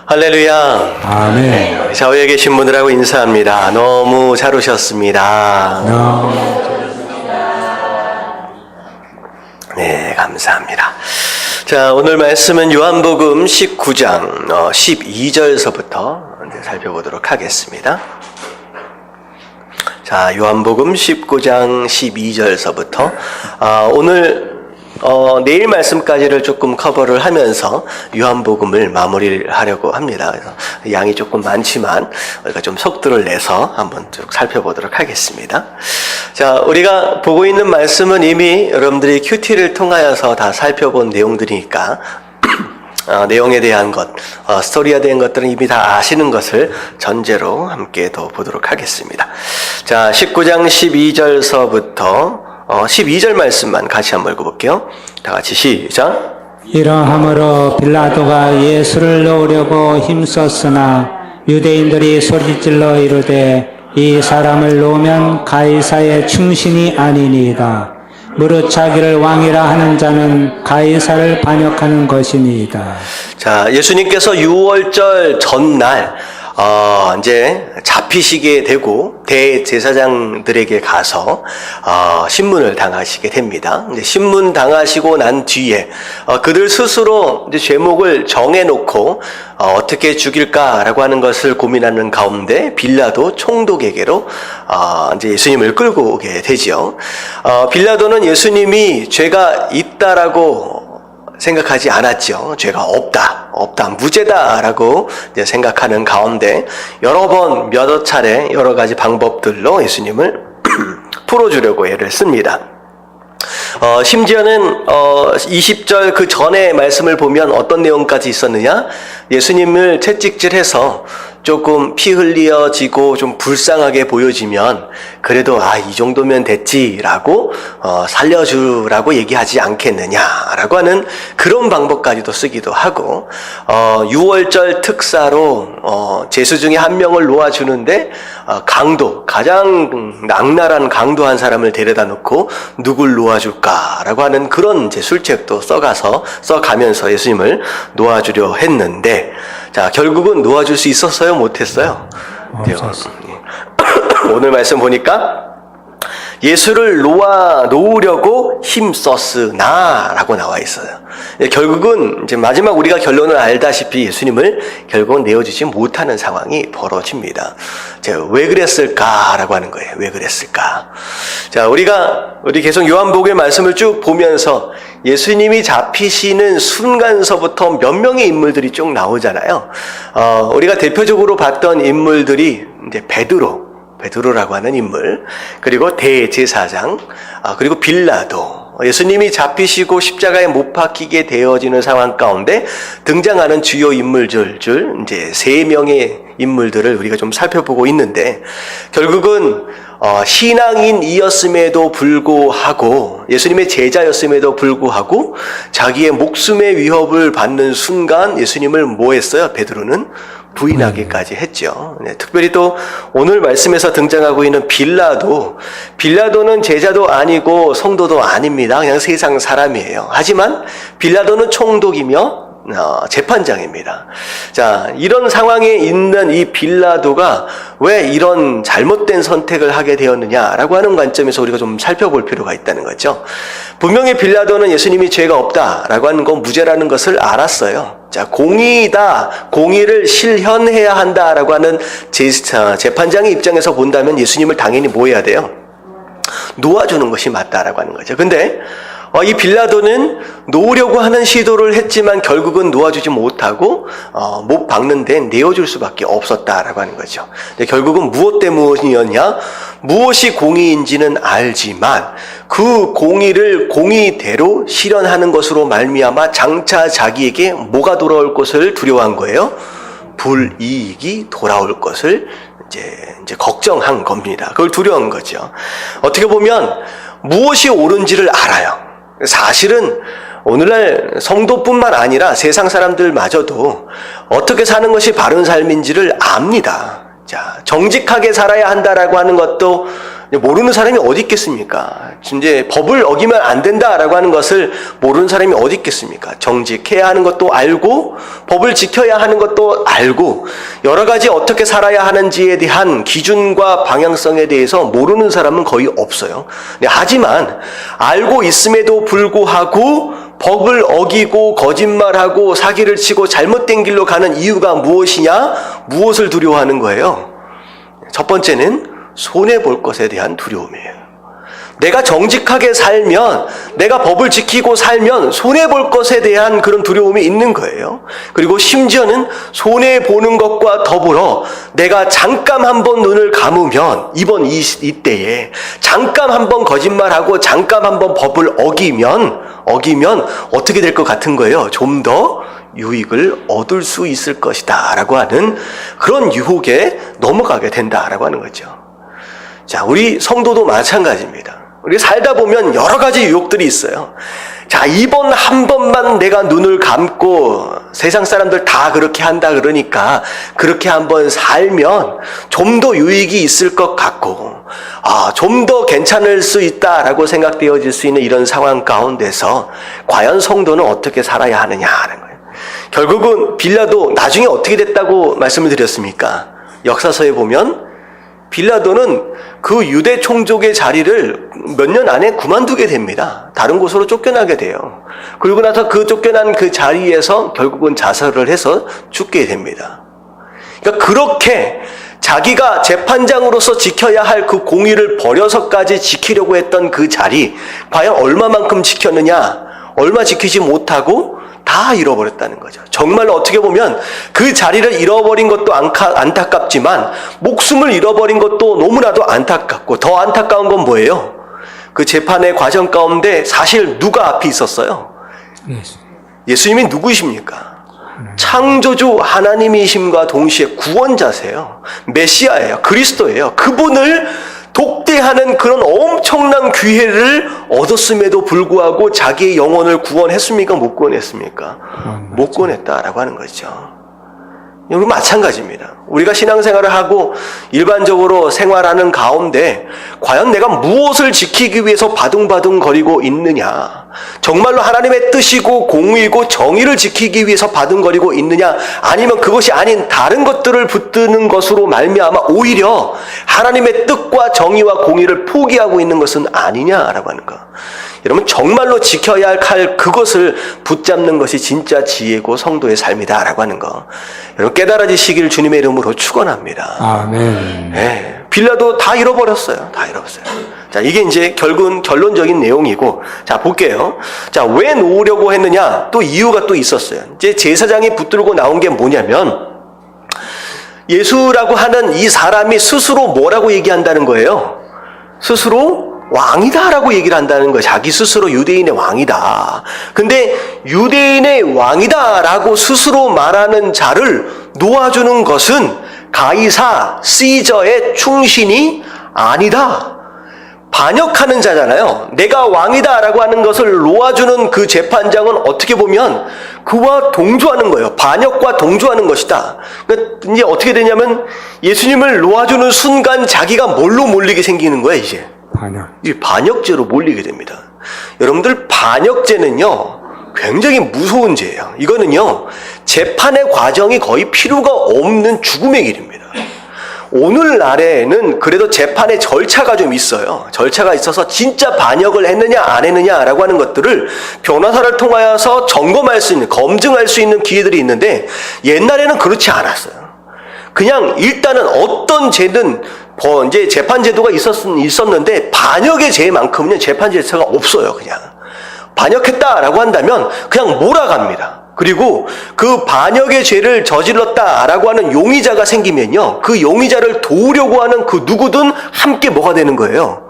할렐루야. 아멘. 좌우에 계신 분들하고 인사합니다. 너무 잘 오셨습니다. 네, 감사합니다. 자, 오늘 말씀은 요한복음 19장 12절서부터 살펴보도록 하겠습니다. 자, 요한복음 19장 12절서부터 오늘 내일 말씀까지를 조금 커버를 하면서 요한복음을 마무리를 하려고 합니다. 그래서 양이 조금 많지만 우리가 좀 속도를 내서 한번 쭉 살펴보도록 하겠습니다. 자, 우리가 보고 있는 말씀은 이미 여러분들이 큐티를 통하여서 다 살펴본 내용들이니까 내용에 대한 것, 스토리에 대한 것들은 이미 다 아시는 것을 전제로 함께 더 보도록 하겠습니다. 자, 19장 12절서부터 12절 말씀만 같이 한번 읽어볼게요. 다 같이 시작. 이러함으로 빌라도가 예수를 놓으려고 힘썼으나 유대인들이 소리질러 이르되 이 사람을 놓으면 가이사의 충신이 아니니이다. 무릇 자기를 왕이라 하는 자는 가이사를 반역하는 것이니이다. 자, 예수님께서 유월절 전날 이제 잡히시게 되고 대제사장들에게 가서 신문을 당하시게 됩니다. 이제 신문 당하시고 난 뒤에 그들 스스로 이제 제목을 정해놓고 어떻게 죽일까라고 하는 것을 고민하는 가운데 빌라도 총독에게로 이제 예수님을 끌고 오게 되지요. 빌라도는 예수님이 죄가 있다라고 생각하지 않았죠. 죄가 없다, 무죄다라고 생각하는 가운데 여러 번, 여러 차례, 여러 가지 방법들로 예수님을 풀어주려고 애를 씁니다. 심지어는 20절 그 전에 말씀을 보면 어떤 내용까지 있었느냐? 예수님을 채찍질해서 조금 피 흘려지고 좀 불쌍하게 보여지면 그래도 이 정도면 됐지라고 살려주라고 얘기하지 않겠느냐라고 하는 그런 방법까지도 쓰기도 하고 6월절 특사로 제수 중에 한 명을 놓아주는데 가장 악랄한 강도한 사람을 데려다 놓고 누굴 놓아줄까라고 하는 그런 이제 술책도 써가면서 예수님을 놓아주려 했는데 자, 결국은 놓아줄 수 있었어요? 못했어요? 오늘 말씀 보니까 예수를 놓으려고 힘썼으나 라고 나와 있어요. 결국은 이제 마지막 우리가 결론을 알다시피 예수님을 결국은 내어주지 못하는 상황이 벌어집니다. 제가 왜 그랬을까라고 하는 거예요. 왜 그랬을까? 자, 우리 계속 요한복음의 말씀을 쭉 보면서 예수님이 잡히시는 순간서부터 몇 명의 인물들이 쭉 나오잖아요. 우리가 대표적으로 봤던 인물들이 이제 베드로라고 하는 인물, 그리고 대제사장, 그리고 빌라도, 예수님이 잡히시고 십자가에 못 박히게 되어지는 상황 가운데 등장하는 주요 인물들 이제 3명의 인물들을 우리가 좀 살펴보고 있는데 결국은 신앙인이었음에도 불구하고 예수님의 제자였음에도 불구하고 자기의 목숨의 위협을 받는 순간 예수님을 뭐 했어요? 베드로는 부인하기까지 했죠. 네, 특별히 또 오늘 말씀에서 등장하고 있는 빌라도는 제자도 아니고 성도도 아닙니다. 그냥 세상 사람이에요. 하지만 빌라도는 총독이며 재판장입니다. 자, 이런 상황에 있는 이 빌라도가 왜 이런 잘못된 선택을 하게 되었느냐라고 하는 관점에서 우리가 좀 살펴볼 필요가 있다는 거죠. 분명히 빌라도는 예수님이 죄가 없다라고 하는 건 무죄라는 것을 알았어요. 자, 공의다, 공의를 실현해야 한다라고 하는 재판장의 입장에서 본다면 예수님을 당연히 뭐 해야 돼요? 놓아주는 것이 맞다라고 하는 거죠. 근데 이 빌라도는 놓으려고 하는 시도를 했지만 결국은 놓아주지 못하고 못 박는 데 내어줄 수밖에 없었다라고 하는 거죠. 결국은 무엇 때문이었냐? 무엇이 공의인지는 알지만 그 공의를 공의대로 실현하는 것으로 말미암아 장차 자기에게 뭐가 돌아올 것을 두려워한 거예요? 불이익이 돌아올 것을 이제 걱정한 겁니다. 그걸 두려운 거죠. 어떻게 보면 무엇이 옳은지를 알아요. 사실은 오늘날 성도뿐만 아니라 세상 사람들마저도 어떻게 사는 것이 바른 삶인지를 압니다. 자, 정직하게 살아야 한다라고 하는 것도 모르는 사람이 어디 있겠습니까? 이제 법을 어기면 안 된다라고 하는 것을 모르는 사람이 어디 있겠습니까? 정직해야 하는 것도 알고 법을 지켜야 하는 것도 알고 여러 가지 어떻게 살아야 하는지에 대한 기준과 방향성에 대해서 모르는 사람은 거의 없어요. 하지만 알고 있음에도 불구하고 법을 어기고 거짓말하고 사기를 치고 잘못된 길로 가는 이유가 무엇이냐? 무엇을 두려워하는 거예요? 첫 번째는 손해볼 것에 대한 두려움이에요. 내가 정직하게 살면, 내가 법을 지키고 살면 손해볼 것에 대한 그런 두려움이 있는 거예요. 그리고 심지어는 손해보는 것과 더불어 내가 잠깐 한번 눈을 감으면, 이때에 잠깐 한번 거짓말하고 잠깐 한번 법을 어기면 어떻게 될 것 같은 거예요? 좀 더 유익을 얻을 수 있을 것이다 라고 하는 그런 유혹에 넘어가게 된다라고 하는 거죠. 자, 우리 성도도 마찬가지입니다. 우리 살다 보면 여러 가지 유혹들이 있어요. 자, 이번 한 번만 내가 눈을 감고 세상 사람들 다 그렇게 한다 그러니까 그렇게 한번 살면 좀 더 유익이 있을 것 같고, 좀 더 괜찮을 수 있다라고 생각되어질 수 있는 이런 상황 가운데서 과연 성도는 어떻게 살아야 하느냐 하는 거예요. 결국은 빌라도 나중에 어떻게 됐다고 말씀을 드렸습니까? 역사서에 보면 빌라도는 그 유대 총족의 자리를 몇 년 안에 그만두게 됩니다. 다른 곳으로 쫓겨나게 돼요. 그리고 나서 그 쫓겨난 그 자리에서 결국은 자살을 해서 죽게 됩니다. 그러니까 그렇게 자기가 재판장으로서 지켜야 할 그 공의를 버려서까지 지키려고 했던 그 자리, 과연 얼마만큼 지켰느냐? 얼마 지키지 못하고 다 잃어버렸다는 거죠. 정말로 어떻게 보면 그 자리를 잃어버린 것도 안타깝지만 목숨을 잃어버린 것도 너무나도 안타깝고, 더 안타까운 건 뭐예요? 그 재판의 과정 가운데 사실 누가 앞에 있었어요? 예수님이 누구이십니까? 창조주 하나님이심과 동시에 구원자세요. 메시아예요. 그리스도예요. 그분을 독대하는 그런 엄청난 기회를 얻었음에도 불구하고 자기의 영혼을 구원했습니까? 못 구원했습니까? 못 구원했다라고 하는 거죠. 여기 마찬가지입니다. 우리가 신앙생활을 하고 일반적으로 생활하는 가운데 과연 내가 무엇을 지키기 위해서 바둥바둥거리고 있느냐, 정말로 하나님의 뜻이고 공의고 정의를 지키기 위해서 바둥거리고 있느냐, 아니면 그것이 아닌 다른 것들을 붙드는 것으로 말미암아 오히려 하나님의 뜻과 정의와 공의를 포기하고 있는 것은 아니냐라고 하는 거. 여러분, 정말로 지켜야 할 그것을 붙잡는 것이 진짜 지혜고 성도의 삶이다라고 하는 거, 여러분 깨달아지시길 주님의 이름으로 축원합니다. 아멘. 네, 빌라도 다 잃어버렸어요. 다 잃어버렸어요. 자, 이게 이제 결론적인 내용이고, 자, 볼게요. 자, 왜 놓으려고 했느냐? 또 이유가 또 있었어요. 이제 제사장이 붙들고 나온 게 뭐냐면, 예수라고 하는 이 사람이 스스로 뭐라고 얘기한다는 거예요? 스스로 왕이다라고 얘기를 한다는 거예요. 자기 스스로 유대인의 왕이다. 근데 유대인의 왕이다라고 스스로 말하는 자를 놓아주는 것은 가이사 시저의 충신이 아니다. 반역하는 자잖아요. 내가 왕이다라고 하는 것을 놓아주는 그 재판장은 어떻게 보면 그와 동조하는 거예요. 반역과 동조하는 것이다. 그러니까 이제 어떻게 되냐면 예수님을 놓아주는 순간 자기가 뭘로 몰리게 생기는 거예요, 이제. 이 반역죄로 몰리게 됩니다. 여러분들, 반역죄는요 굉장히 무서운 죄예요. 이거는요 재판의 과정이 거의 필요가 없는 죽음의 길입니다. 오늘날에는 그래도 재판의 절차가 좀 있어요. 절차가 있어서 진짜 반역을 했느냐 안 했느냐라고 하는 것들을 변호사를 통하여서 점검할 수 있는, 검증할 수 있는 기회들이 있는데, 옛날에는 그렇지 않았어요. 그냥 일단은 어떤 죄든 이제 재판 제도가 있었는데 반역의 죄만큼은 재판 제도가 없어요. 그냥 반역했다라고 한다면 그냥 몰아갑니다. 그리고 그 반역의 죄를 저질렀다라고 하는 용의자가 생기면요, 그 용의자를 도우려고 하는 그 누구든 함께 뭐가 되는 거예요?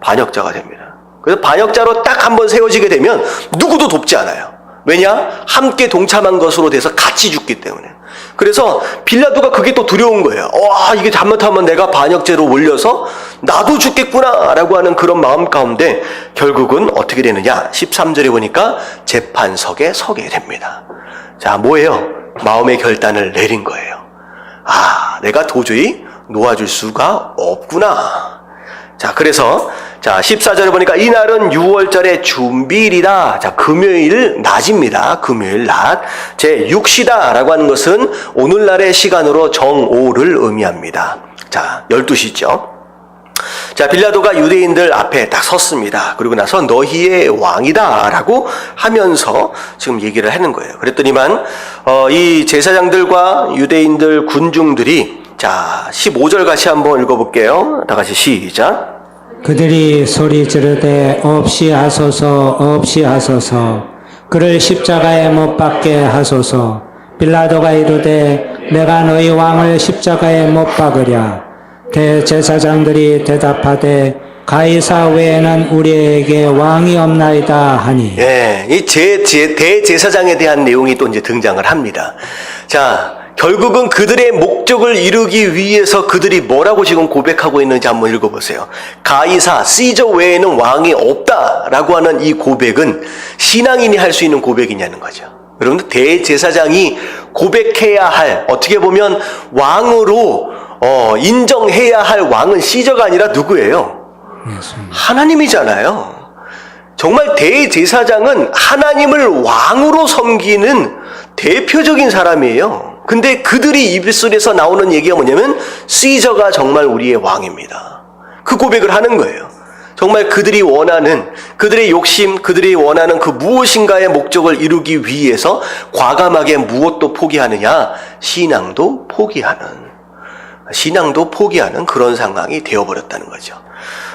반역자가 됩니다. 그래서 반역자로 딱 한번 세워지게 되면 누구도 돕지 않아요. 왜냐? 함께 동참한 것으로 돼서 같이 죽기 때문에. 그래서 빌라도가 그게 또 두려운 거예요. 이게 잘못하면 내가 반역죄로 몰려서 나도 죽겠구나 라고 하는 그런 마음 가운데 결국은 어떻게 되느냐? 13절에 보니까 재판석에 서게 됩니다. 자, 뭐예요? 마음의 결단을 내린 거예요. 내가 도저히 놓아줄 수가 없구나. 자, 그래서, 자, 14절에 보니까 이날은 6월절의 준비일이다. 자, 금요일 낮입니다. 금요일 낮. 제 6시다 라고 하는 것은 오늘날의 시간으로 정오를 의미합니다. 자, 12시죠. 자, 빌라도가 유대인들 앞에 딱 섰습니다. 그리고 나서 너희의 왕이다 라고 하면서 지금 얘기를 하는 거예요. 그랬더니만 이 제사장들과 유대인들 군중들이 자 15절 같이 한번 읽어볼게요. 다 같이 시작. 그들이 소리 지르되 없이 하소서 없이 하소서 그를 십자가에 못 박게 하소서. 빌라도가 이르되 내가 너희 왕을 십자가에 못 박으랴. 대제사장들이 대답하되 가이사 외에는 우리에게 왕이 없나이다 하니. 예, 이 대제사장에 대한 내용이 또 이제 등장을 합니다. 자, 결국은 그들의 목적을 이루기 위해서 그들이 뭐라고 지금 고백하고 있는지 한번 읽어보세요. 가이사, 시저 외에는 왕이 없다라고 하는 이 고백은 신앙인이 할 수 있는 고백이냐는 거죠. 여러분들, 대제사장이 고백해야 할, 어떻게 보면 왕으로 인정해야 할 왕은 시저가 아니라 누구예요? 하나님이잖아요. 정말 대제사장은 하나님을 왕으로 섬기는 대표적인 사람이에요. 근데 그들이 입술에서 나오는 얘기가 뭐냐면 시저가 정말 우리의 왕입니다. 그 고백을 하는 거예요. 정말 그들이 원하는, 그들의 욕심, 그들이 원하는 그 무엇인가의 목적을 이루기 위해서 과감하게 무엇도 포기하느냐? 신앙도 포기하는 그런 상황이 되어버렸다는 거죠.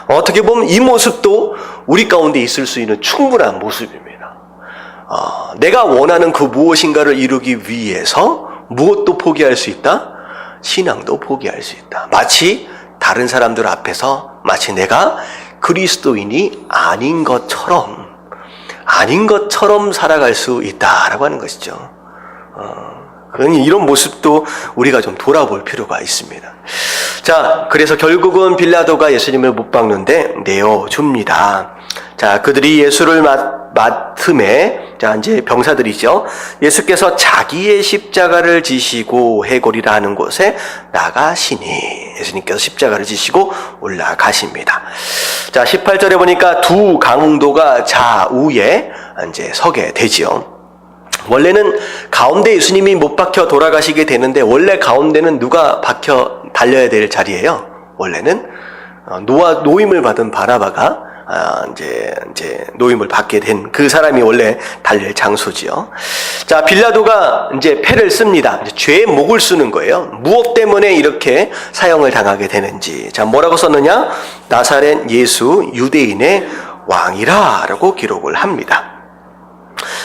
어떻게 보면 이 모습도 우리 가운데 있을 수 있는 충분한 모습입니다. 내가 원하는 그 무엇인가를 이루기 위해서 무엇도 포기할 수 있다? 신앙도 포기할 수 있다. 마치 다른 사람들 앞에서 마치 내가 그리스도인이 아닌 것처럼 살아갈 수 있다라고 하는 것이죠. 그러니 이런 모습도 우리가 좀 돌아볼 필요가 있습니다. 자, 그래서 결국은 빌라도가 예수님을 못 박는데 내어줍니다. 자, 그들이 예수를 맡음에, 자, 이제 병사들이죠. 예수께서 자기의 십자가를 지시고 해골이라 하는 곳에 나가시니, 예수님께서 십자가를 지시고 올라가십니다. 자, 18절에 보니까 두 강도가 좌우에 이제 서게 되지요. 원래는 가운데 예수님이 못 박혀 돌아가시게 되는데, 원래 가운데는 누가 박혀 달려야 될 자리예요? 원래는 노임을 받은 바나바가 이제 노임을 받게 된 그 사람이 원래 달릴 장소지요. 자, 빌라도가 이제 패를 씁니다. 이제 죄의 목을 쓰는 거예요. 무엇 때문에 이렇게 사형을 당하게 되는지. 자, 뭐라고 썼느냐? 나사렛 예수 유대인의 왕이라라고 기록을 합니다.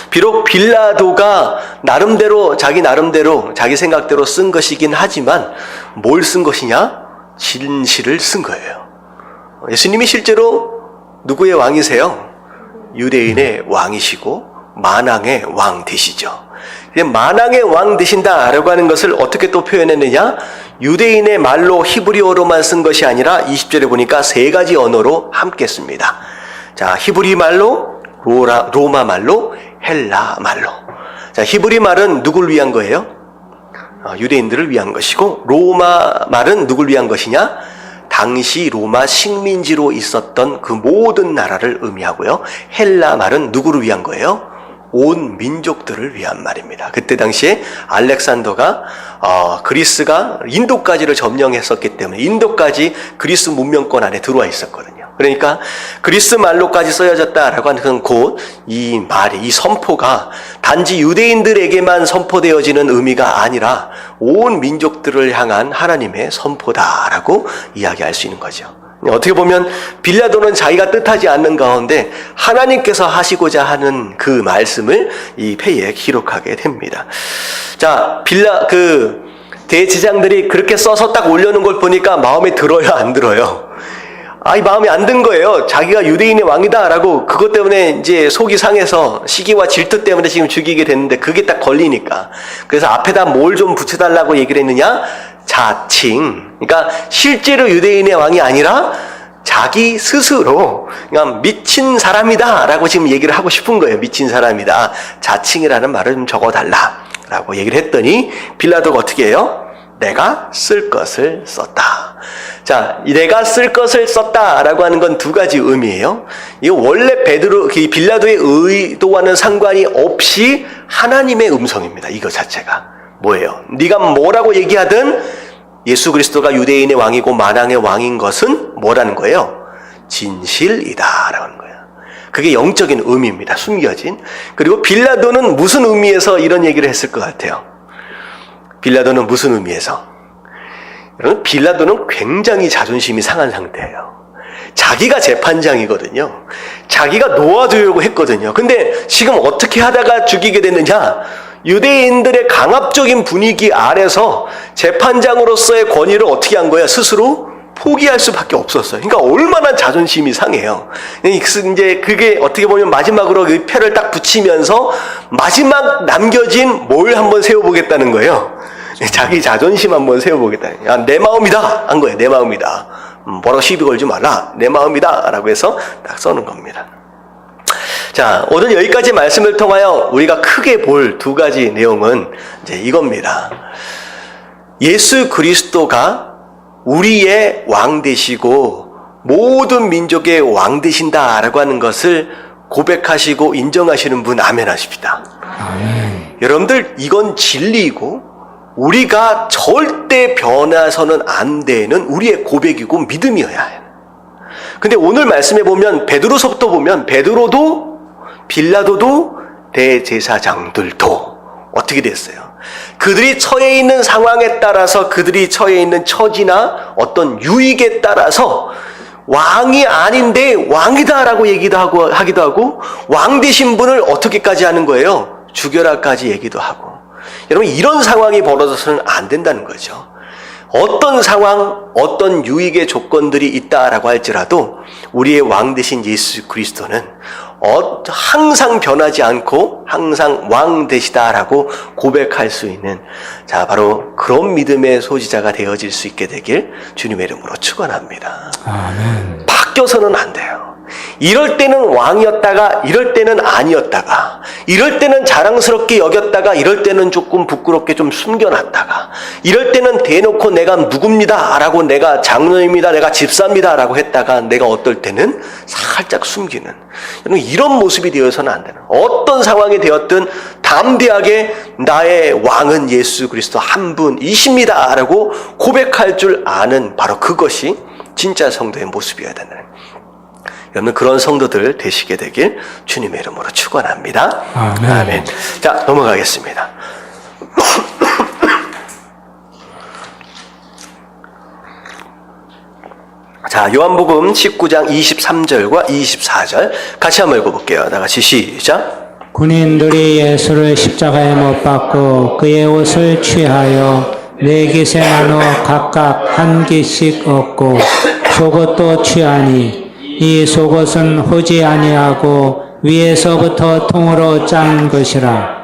비록 빌라도가 자기 나름대로 자기 생각대로 쓴 것이긴 하지만 뭘 쓴 것이냐? 진실을 쓴 거예요. 예수님이 실제로 누구의 왕이세요? 유대인의 왕이시고 만왕의 왕 되시죠. 만왕의 왕 되신다라고 하는 것을 어떻게 또 표현했느냐? 유대인의 말로 히브리어로만 쓴 것이 아니라 20절에 보니까 세 가지 언어로 함께 씁니다. 자, 히브리 말로, 로마 말로, 헬라 말로. 자, 히브리 말은 누굴 위한 거예요? 유대인들을 위한 것이고, 로마 말은 누굴 위한 것이냐? 당시 로마 식민지로 있었던 그 모든 나라를 의미하고요. 헬라 말은 누구를 위한 거예요? 온 민족들을 위한 말입니다. 그때 당시에 알렉산더가 그리스가 인도까지를 점령했었기 때문에 인도까지 그리스 문명권 안에 들어와 있었거든요. 그러니까 그리스 말로까지 쓰여졌다라고 하는 곧 이 말이, 이 선포가 단지 유대인들에게만 선포되어지는 의미가 아니라 온 민족들을 향한 하나님의 선포다라고 이야기할 수 있는 거죠. 어떻게 보면 빌라도는 자기가 뜻하지 않는 가운데 하나님께서 하시고자 하는 그 말씀을 이 패에 기록하게 됩니다. 자, 대제사장들이 그렇게 써서 딱 올려놓은 걸 보니까 마음에 들어요, 안 들어요? 이 마음에 안 든 거예요. 자기가 유대인의 왕이다라고 그것 때문에 이제 속이 상해서 시기와 질투 때문에 지금 죽이게 됐는데 그게 딱 걸리니까. 그래서 앞에다 뭘 좀 붙여달라고 얘기를 했느냐? 자칭. 그러니까 실제로 유대인의 왕이 아니라 자기 스스로 그냥 미친 사람이다라고 지금 얘기를 하고 싶은 거예요. 미친 사람이다. 자칭이라는 말을 좀 적어달라라고 얘기를 했더니 빌라도가 어떻게 해요? 내가 쓸 것을 썼다. 자, 이 내가 쓸 것을 썼다라고 하는 건 두 가지 의미예요. 이거 원래 빌라도의 의도와는 상관이 없이 하나님의 음성입니다. 이거 자체가 뭐예요? 네가 뭐라고 얘기하든 예수 그리스도가 유대인의 왕이고 만왕의 왕인 것은 뭐라는 거예요? 진실이다라고 하는 거예요. 그게 영적인 의미입니다. 숨겨진. 그리고 빌라도는 무슨 의미에서 이런 얘기를 했을 것 같아요? 빌라도는 무슨 의미에서? 여러분, 빌라도는 굉장히 자존심이 상한 상태예요. 자기가 재판장이거든요. 자기가 놓아주려고 했거든요. 근데 지금 어떻게 하다가 죽이게 됐느냐? 유대인들의 강압적인 분위기 아래서 재판장으로서의 권위를 어떻게 한 거야? 스스로 포기할 수밖에 없었어요. 그러니까 얼마나 자존심이 상해요. 이제 그게 어떻게 보면 마지막으로 그 표를 딱 붙이면서 마지막 남겨진 뭘 한번 세워보겠다는 거예요. 자기 자존심 한번 세워보겠다. 야, 내 마음이다 한 거예요. 내 마음이다. 뭐라고 시비 걸지 말라. 내 마음이다 라고 해서 딱 써는 겁니다. 자, 오늘 여기까지 말씀을 통하여 우리가 크게 볼 두 가지 내용은 이제 이겁니다. 예수 그리스도가 우리의 왕 되시고 모든 민족의 왕 되신다라고 하는 것을 고백하시고 인정하시는 분 아멘 하십시다. 아멘. 여러분들, 이건 진리이고 우리가 절대 변해서는 안 되는 우리의 고백이고 믿음이어야 해요. 근데 오늘 말씀에 보면 베드로서부터 보면 베드로도 빌라도도 대제사장들도 어떻게 됐어요? 그들이 처해 있는 상황에 따라서 그들이 처해 있는 처지나 어떤 유익에 따라서 왕이 아닌데 왕이다라고 하기도 하고 왕 되신 분을 어떻게까지 하는 거예요? 죽여라까지 얘기도 하고. 여러분, 이런 상황이 벌어져서는 안 된다는 거죠. 어떤 상황, 어떤 유익의 조건들이 있다라고 할지라도 우리의 왕 되신 예수 그리스도는 항상 변하지 않고 항상 왕 되시다라고 고백할 수 있는, 자, 바로 그런 믿음의 소지자가 되어질 수 있게 되길 주님의 이름으로 축원합니다. 아멘. 바뀌어서는 안 돼요. 이럴 때는 왕이었다가 이럴 때는 아니었다가, 이럴 때는 자랑스럽게 여겼다가 이럴 때는 조금 부끄럽게 좀 숨겨놨다가, 이럴 때는 대놓고 내가 누굽니다 라고, 내가 장로입니다, 내가 집사입니다 라고 했다가, 내가 어떨 때는 살짝 숨기는, 이런 모습이 되어서는 안 되는, 어떤 상황이 되었든 담대하게 나의 왕은 예수 그리스도 한 분이십니다 라고 고백할 줄 아는, 바로 그것이 진짜 성도의 모습이어야 된다는 거예요. 여러분, 그런 성도들 되시게 되길 주님의 이름으로 축원합니다. 아멘. 아멘. 자, 넘어가겠습니다. 자, 요한복음 19장 23절과 24절 같이 한번 읽어볼게요. 다 같이 시작. 군인들이 예수를 십자가에 못 박고 그의 옷을 취하여 네 깃에 나눠 각각 한 깃씩 얻고 속옷도 취하니 이 속옷은 호지 아니하고 위에서부터 통으로 짠 것이라.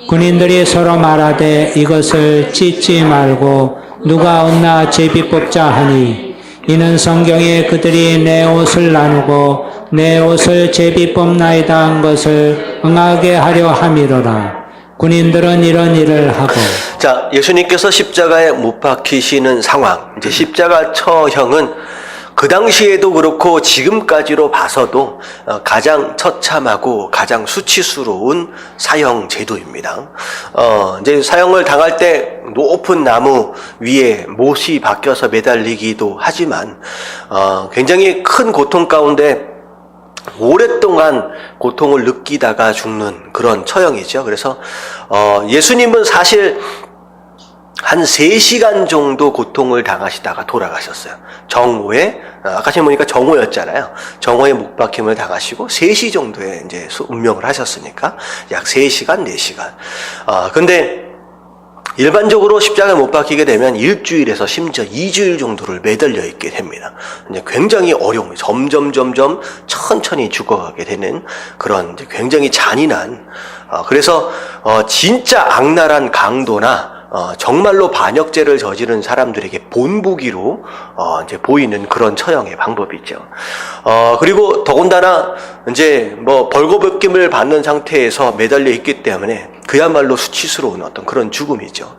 군인들이 서로 말하되 이것을 찢지 말고 누가 얻나 제비 뽑자 하니, 이는 성경에 그들이 내 옷을 나누고 내 옷을 제비 뽑나이다 한 것을 응하게 하려 함이로라. 군인들은 이런 일을 하고. 자, 예수님께서 십자가에 못 박히시는 상황, 이제 십자가 처형은 그 당시에도 그렇고 지금까지로 봐서도 가장 처참하고 가장 수치스러운 사형 제도입니다. 이제 사형을 당할 때 높은 나무 위에 못이 박혀서 매달리기도 하지만 굉장히 큰 고통 가운데 오랫동안 고통을 느끼다가 죽는 그런 처형이죠. 그래서 예수님은 사실 한 3시간 정도 고통을 당하시다가 돌아가셨어요. 정오에, 아까 지금 보니까 정오였잖아요. 정오에 목박힘을 당하시고 3시 정도에 이제 운명을 하셨으니까 약 3시간, 4시간. 근데 일반적으로 십자가에 못 박히게 되면 일주일에서 심지어 2주일 정도를 매달려 있게 됩니다. 이제 굉장히 어려움이 점점 천천히 죽어가게 되는 그런 이제 굉장히 잔인한, 그래서 진짜 악랄한 강도나 정말로 반역죄를 저지른 사람들에게 본보기로 이제 보이는 그런 처형의 방법이죠. 그리고 더군다나 이제 뭐 벌거벗김을 받는 상태에서 매달려 있기 때문에 그야말로 수치스러운 어떤 그런 죽음이죠.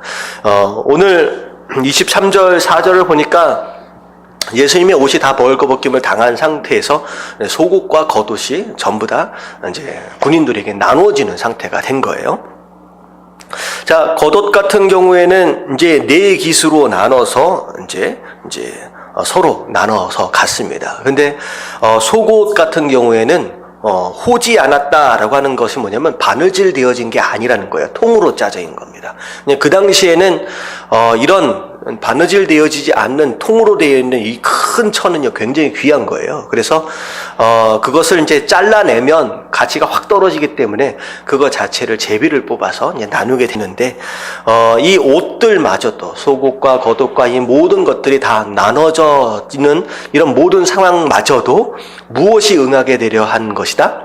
오늘 23절, 4절을 보니까 예수님의 옷이 다 벌거벗김을 당한 상태에서 속옷과 겉옷이 전부 다 이제 군인들에게 나누어지는 상태가 된 거예요. 자, 겉옷 같은 경우에는 이제 네 깃으로 나눠서 이제 서로 나눠서 갔습니다. 근데 속옷 같은 경우에는 호지 않았다라고 하는 것이 뭐냐면 바느질 되어진 게 아니라는 거예요. 통으로 짜져인 겁니다. 그 당시에는 이런 바느질 되어지지 않는 통으로 되어 있는 이 큰 천은요 굉장히 귀한 거예요. 그래서 그것을 이제 잘라내면 가치가 확 떨어지기 때문에 그거 자체를 제비를 뽑아서 이제 나누게 되는데 이 옷들마저도 속옷과 겉옷과 이 모든 것들이 다 나눠져지는 이런 모든 상황마저도 무엇이 응하게 되려 한 것이다?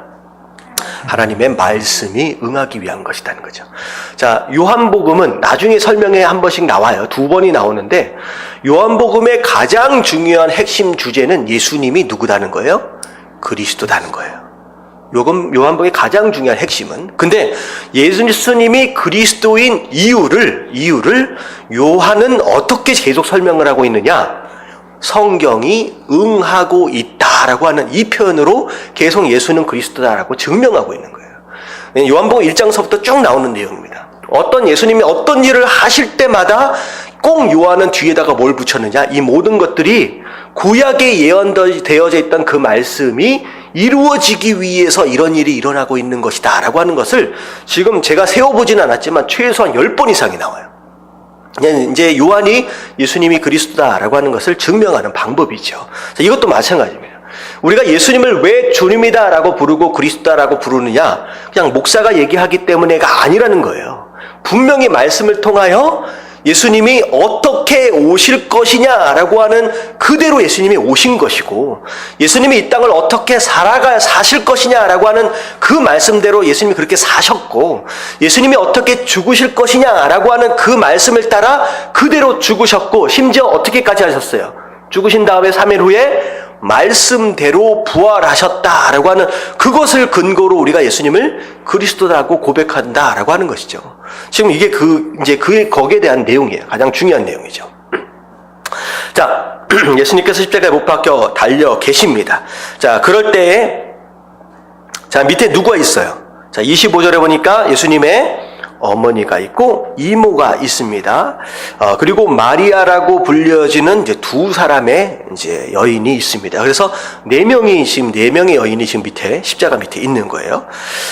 하나님의 말씀이 응하기 위한 것이라는 거죠. 자, 요한복음은 나중에 설명에 한 번씩 나와요. 2번이 나오는데 요한복음의 가장 중요한 핵심 주제는 예수님이 누구다는 거예요? 그리스도다는 거예요. 요한복음의 가장 중요한 핵심은. 근데 예수님이 그리스도인 이유를 요한은 어떻게 계속 설명을 하고 있느냐? 성경이 응하고 있다라고 하는 이 표현으로 계속 예수는 그리스도다라고 증명하고 있는 거예요. 요한복음 1장서부터 쭉 나오는 내용입니다. 어떤 예수님이 어떤 일을 하실 때마다 꼭 요한은 뒤에다가 뭘 붙였느냐? 이 모든 것들이 구약에 예언되어져 있던 그 말씀이 이루어지기 위해서 이런 일이 일어나고 있는 것이다 라고 하는 것을 지금 제가 세워보진 않았지만 최소한 10번 이상이 나와요. 이제 요한이 예수님이 그리스도다라고 하는 것을 증명하는 방법이죠. 이것도 마찬가지입니다. 우리가 예수님을 왜 주님이다라고 부르고 그리스도다라고 부르느냐? 그냥 목사가 얘기하기 때문에가 아니라는 거예요. 분명히 말씀을 통하여 예수님이 어떻게 오실 것이냐라고 하는 그대로 예수님이 오신 것이고, 예수님이 이 땅을 어떻게 사실 것이냐라고 하는 그 말씀대로 예수님이 그렇게 사셨고, 예수님이 어떻게 죽으실 것이냐라고 하는 그 말씀을 따라 그대로 죽으셨고, 심지어 어떻게까지 하셨어요? 죽으신 다음에 3일 후에 말씀대로 부활하셨다라고 하는 그것을 근거로 우리가 예수님을 그리스도라고 고백한다라고 하는 것이죠. 지금 이게 거기에 대한 내용이에요. 가장 중요한 내용이죠. 자, 예수님께서 십자가에 못 박혀 달려 계십니다. 자, 그럴 때에 자, 밑에 누가 있어요? 자, 25절에 보니까 예수님의 어머니가 있고 이모가 있습니다. 그리고 마리아라고 불려지는 이제 두 사람의 이제 여인이 있습니다. 그래서 네 명의 여인이 지금 밑에 십자가 밑에 있는 거예요.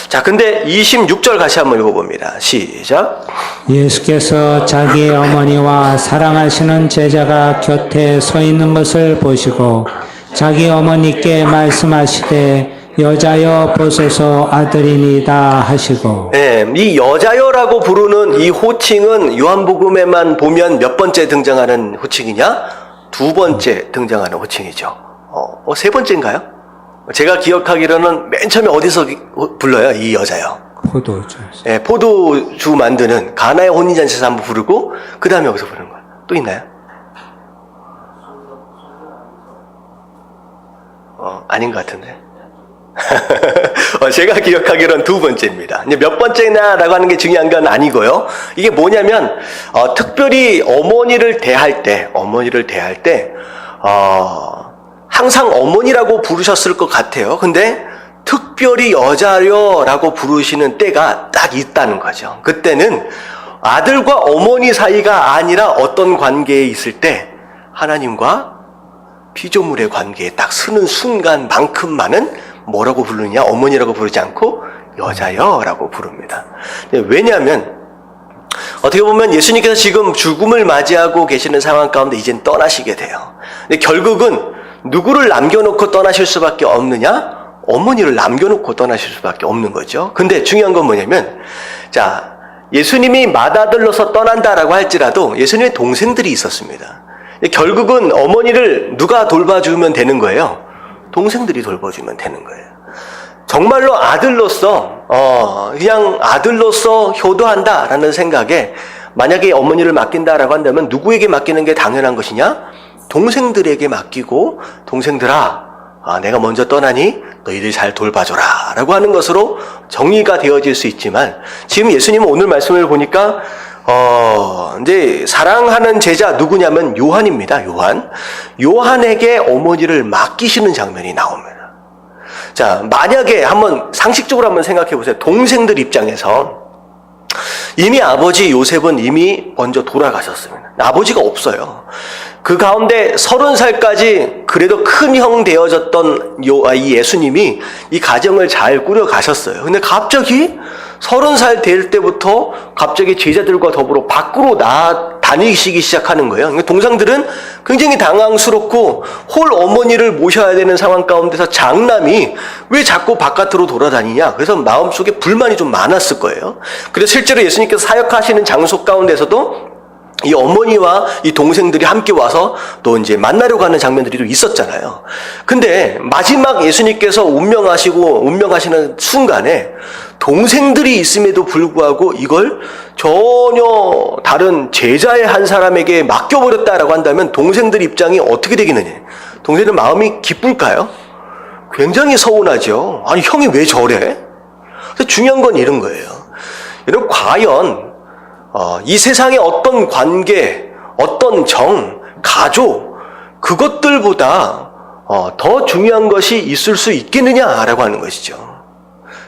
자, 근데 26절 같이 한번 읽어봅니다. 시작. 예수께서 자기의 어머니와 사랑하시는 제자가 곁에 서 있는 것을 보시고 자기 어머니께 말씀하시되 여자여 보소서 아들이니다 하시고. 네, 이 여자여라고 부르는 이 호칭은 요한복음에만 보면 몇 번째 등장하는 호칭이냐? 2번째 등장하는 호칭이죠. 세 번째인가요? 제가 기억하기로는 맨 처음에 어디서 불러요? 이 여자여. 포도주. 네, 포도주 만드는 가나의 혼인잔치에서 한번 부르고 그 다음에 여기서 부르는 거예요. 또 있나요? 아닌 것 같은데. 제가 기억하기로는 2번째입니다. 이제 몇 번째냐라고 하는 게 중요한 건 아니고요. 이게 뭐냐면 특별히 어머니를 대할 때 항상 어머니라고 부르셨을 것 같아요. 근데 특별히 여자여라고 부르시는 때가 딱 있다는 거죠. 그때는 아들과 어머니 사이가 아니라 어떤 관계에 있을 때 하나님과 피조물의 관계에 딱 서는 순간만큼만은 뭐라고 부르느냐? 어머니라고 부르지 않고 여자여라고 부릅니다. 왜냐하면 어떻게 보면 예수님께서 지금 죽음을 맞이하고 계시는 상황 가운데 이젠 떠나시게 돼요. 근데 결국은 누구를 남겨놓고 떠나실 수밖에 없느냐? 어머니를 남겨놓고 떠나실 수밖에 없는 거죠. 근데 중요한 건 뭐냐면, 자, 예수님이 맏아들로서 떠난다라고 할지라도 예수님의 동생들이 있었습니다. 결국은 어머니를 누가 돌봐주면 되는 거예요? 동생들이 돌봐주면 되는 거예요. 정말로 아들로서 그냥 아들로서 효도한다라는 생각에 만약에 어머니를 맡긴다라고 한다면 누구에게 맡기는 게 당연한 것이냐? 동생들에게 맡기고 동생들아 내가 먼저 떠나니 너희들이 잘 돌봐줘라 라고 하는 것으로 정의가 되어질 수 있지만 지금 예수님은 오늘 말씀을 보니까 이제 사랑하는 제자 누구냐면 요한입니다. 요한에게 어머니를 맡기시는 장면이 나옵니다. 자, 만약에 상식적으로 한번 생각해 보세요. 동생들 입장에서 이미 아버지 요셉은 이미 먼저 돌아가셨습니다. 아버지가 없어요. 그 가운데 30살까지 그래도 큰 형 되어졌던 이 예수님이 이 가정을 잘 꾸려가셨어요. 근데 갑자기 30살 될 때부터 갑자기 제자들과 더불어 밖으로 다니시기 시작하는 거예요. 그러니까 동생들은 굉장히 당황스럽고 홀 어머니를 모셔야 되는 상황 가운데서 장남이 왜 자꾸 바깥으로 돌아다니냐. 그래서 마음속에 불만이 좀 많았을 거예요. 그래서 실제로 예수님께서 사역하시는 장소 가운데서도 이 어머니와 이 동생들이 함께 와서 또 이제 만나려고 하는 장면들이 좀 있었잖아요. 근데 마지막 예수님께서 운명하시는 순간에 동생들이 있음에도 불구하고 이걸 전혀 다른 제자의 한 사람에게 맡겨버렸다라고 한다면 동생들 입장이 어떻게 되겠느냐. 동생들 마음이 기쁠까요? 굉장히 서운하죠. 아니, 형이 왜 저래? 그래서 중요한 건 이런 거예요. 여러분, 과연 이 세상의 어떤 관계, 어떤 정, 가족, 그것들보다 더 중요한 것이 있을 수 있겠느냐라고 하는 것이죠.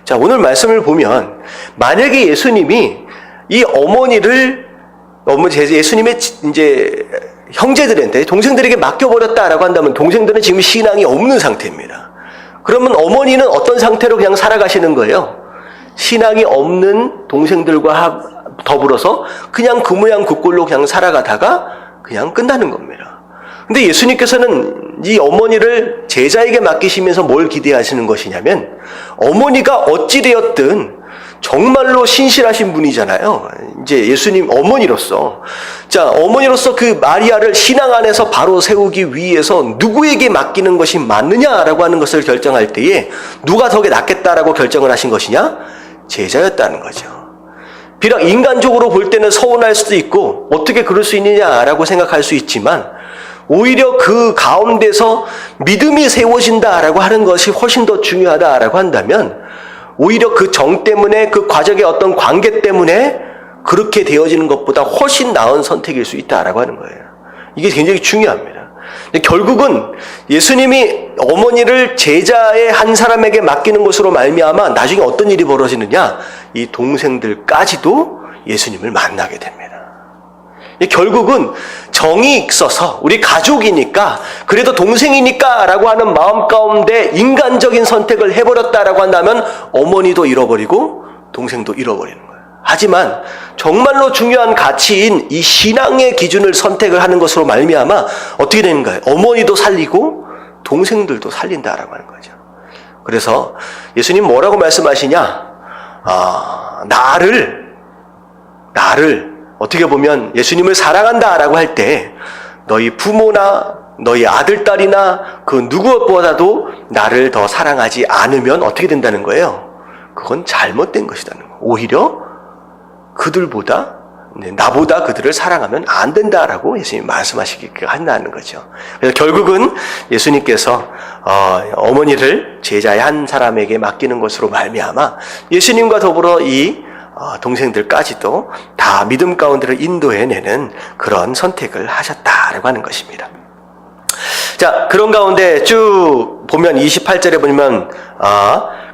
자, 오늘 말씀을 보면 만약에 예수님이 이 예수님의 이제 형제들한테 동생들에게 맡겨버렸다라고 한다면 동생들은 지금 신앙이 없는 상태입니다. 그러면 어머니는 어떤 상태로 그냥 살아가시는 거예요? 신앙이 없는 동생들과 더불어서 그냥 그 모양 그 꼴로 그냥 살아가다가 그냥 끝나는 겁니다. 근데 예수님께서는 이 어머니를 제자에게 맡기시면서 뭘 기대하시는 것이냐면 어머니가 어찌되었든 정말로 신실하신 분이잖아요. 이제 예수님 어머니로서 그 마리아를 신앙 안에서 바로 세우기 위해서 누구에게 맡기는 것이 맞느냐라고 하는 것을 결정할 때에 누가 더 낫겠다라고 결정을 하신 것이냐? 제자였다는 거죠. 비록 인간적으로 볼 때는 서운할 수도 있고 어떻게 그럴 수 있느냐라고 생각할 수 있지만 오히려 그 가운데서 믿음이 세워진다라고 하는 것이 훨씬 더 중요하다라고 한다면 오히려 그 정 때문에 그 과정의 어떤 관계 때문에 그렇게 되어지는 것보다 훨씬 나은 선택일 수 있다라고 하는 거예요. 이게 굉장히 중요합니다. 결국은 예수님이 어머니를 제자의 한 사람에게 맡기는 것으로 말미암아 나중에 어떤 일이 벌어지느냐, 이 동생들까지도 예수님을 만나게 됩니다. 결국은 정이 있어서 우리 가족이니까 그래도 동생이니까 라고 하는 마음 가운데 인간적인 선택을 해버렸다라고 한다면 어머니도 잃어버리고 동생도 잃어버리는 거예요. 하지만 정말로 중요한 가치인 이 신앙의 기준을 선택을 하는 것으로 말미암아 어떻게 되는가요? 어머니도 살리고 동생들도 살린다라고 하는 거죠. 그래서 예수님 뭐라고 말씀하시냐? 나를 어떻게 보면 예수님을 사랑한다라고 할 때 너희 부모나 너희 아들, 딸이나 그 누구보다도 나를 더 사랑하지 않으면 어떻게 된다는 거예요? 그건 잘못된 것이라는 거예요. 오히려 그들보다 나보다 그들을 사랑하면 안 된다라고 예수님이 말씀하시게 한다는 거죠. 그래서 결국은 예수님께서 어머니를 제자의 한 사람에게 맡기는 것으로 말미암아 예수님과 더불어 이 동생들까지도 다 믿음 가운데를 인도해내는 그런 선택을 하셨다라고 하는 것입니다. 자, 그런 가운데 쭉 보면 28절에 보면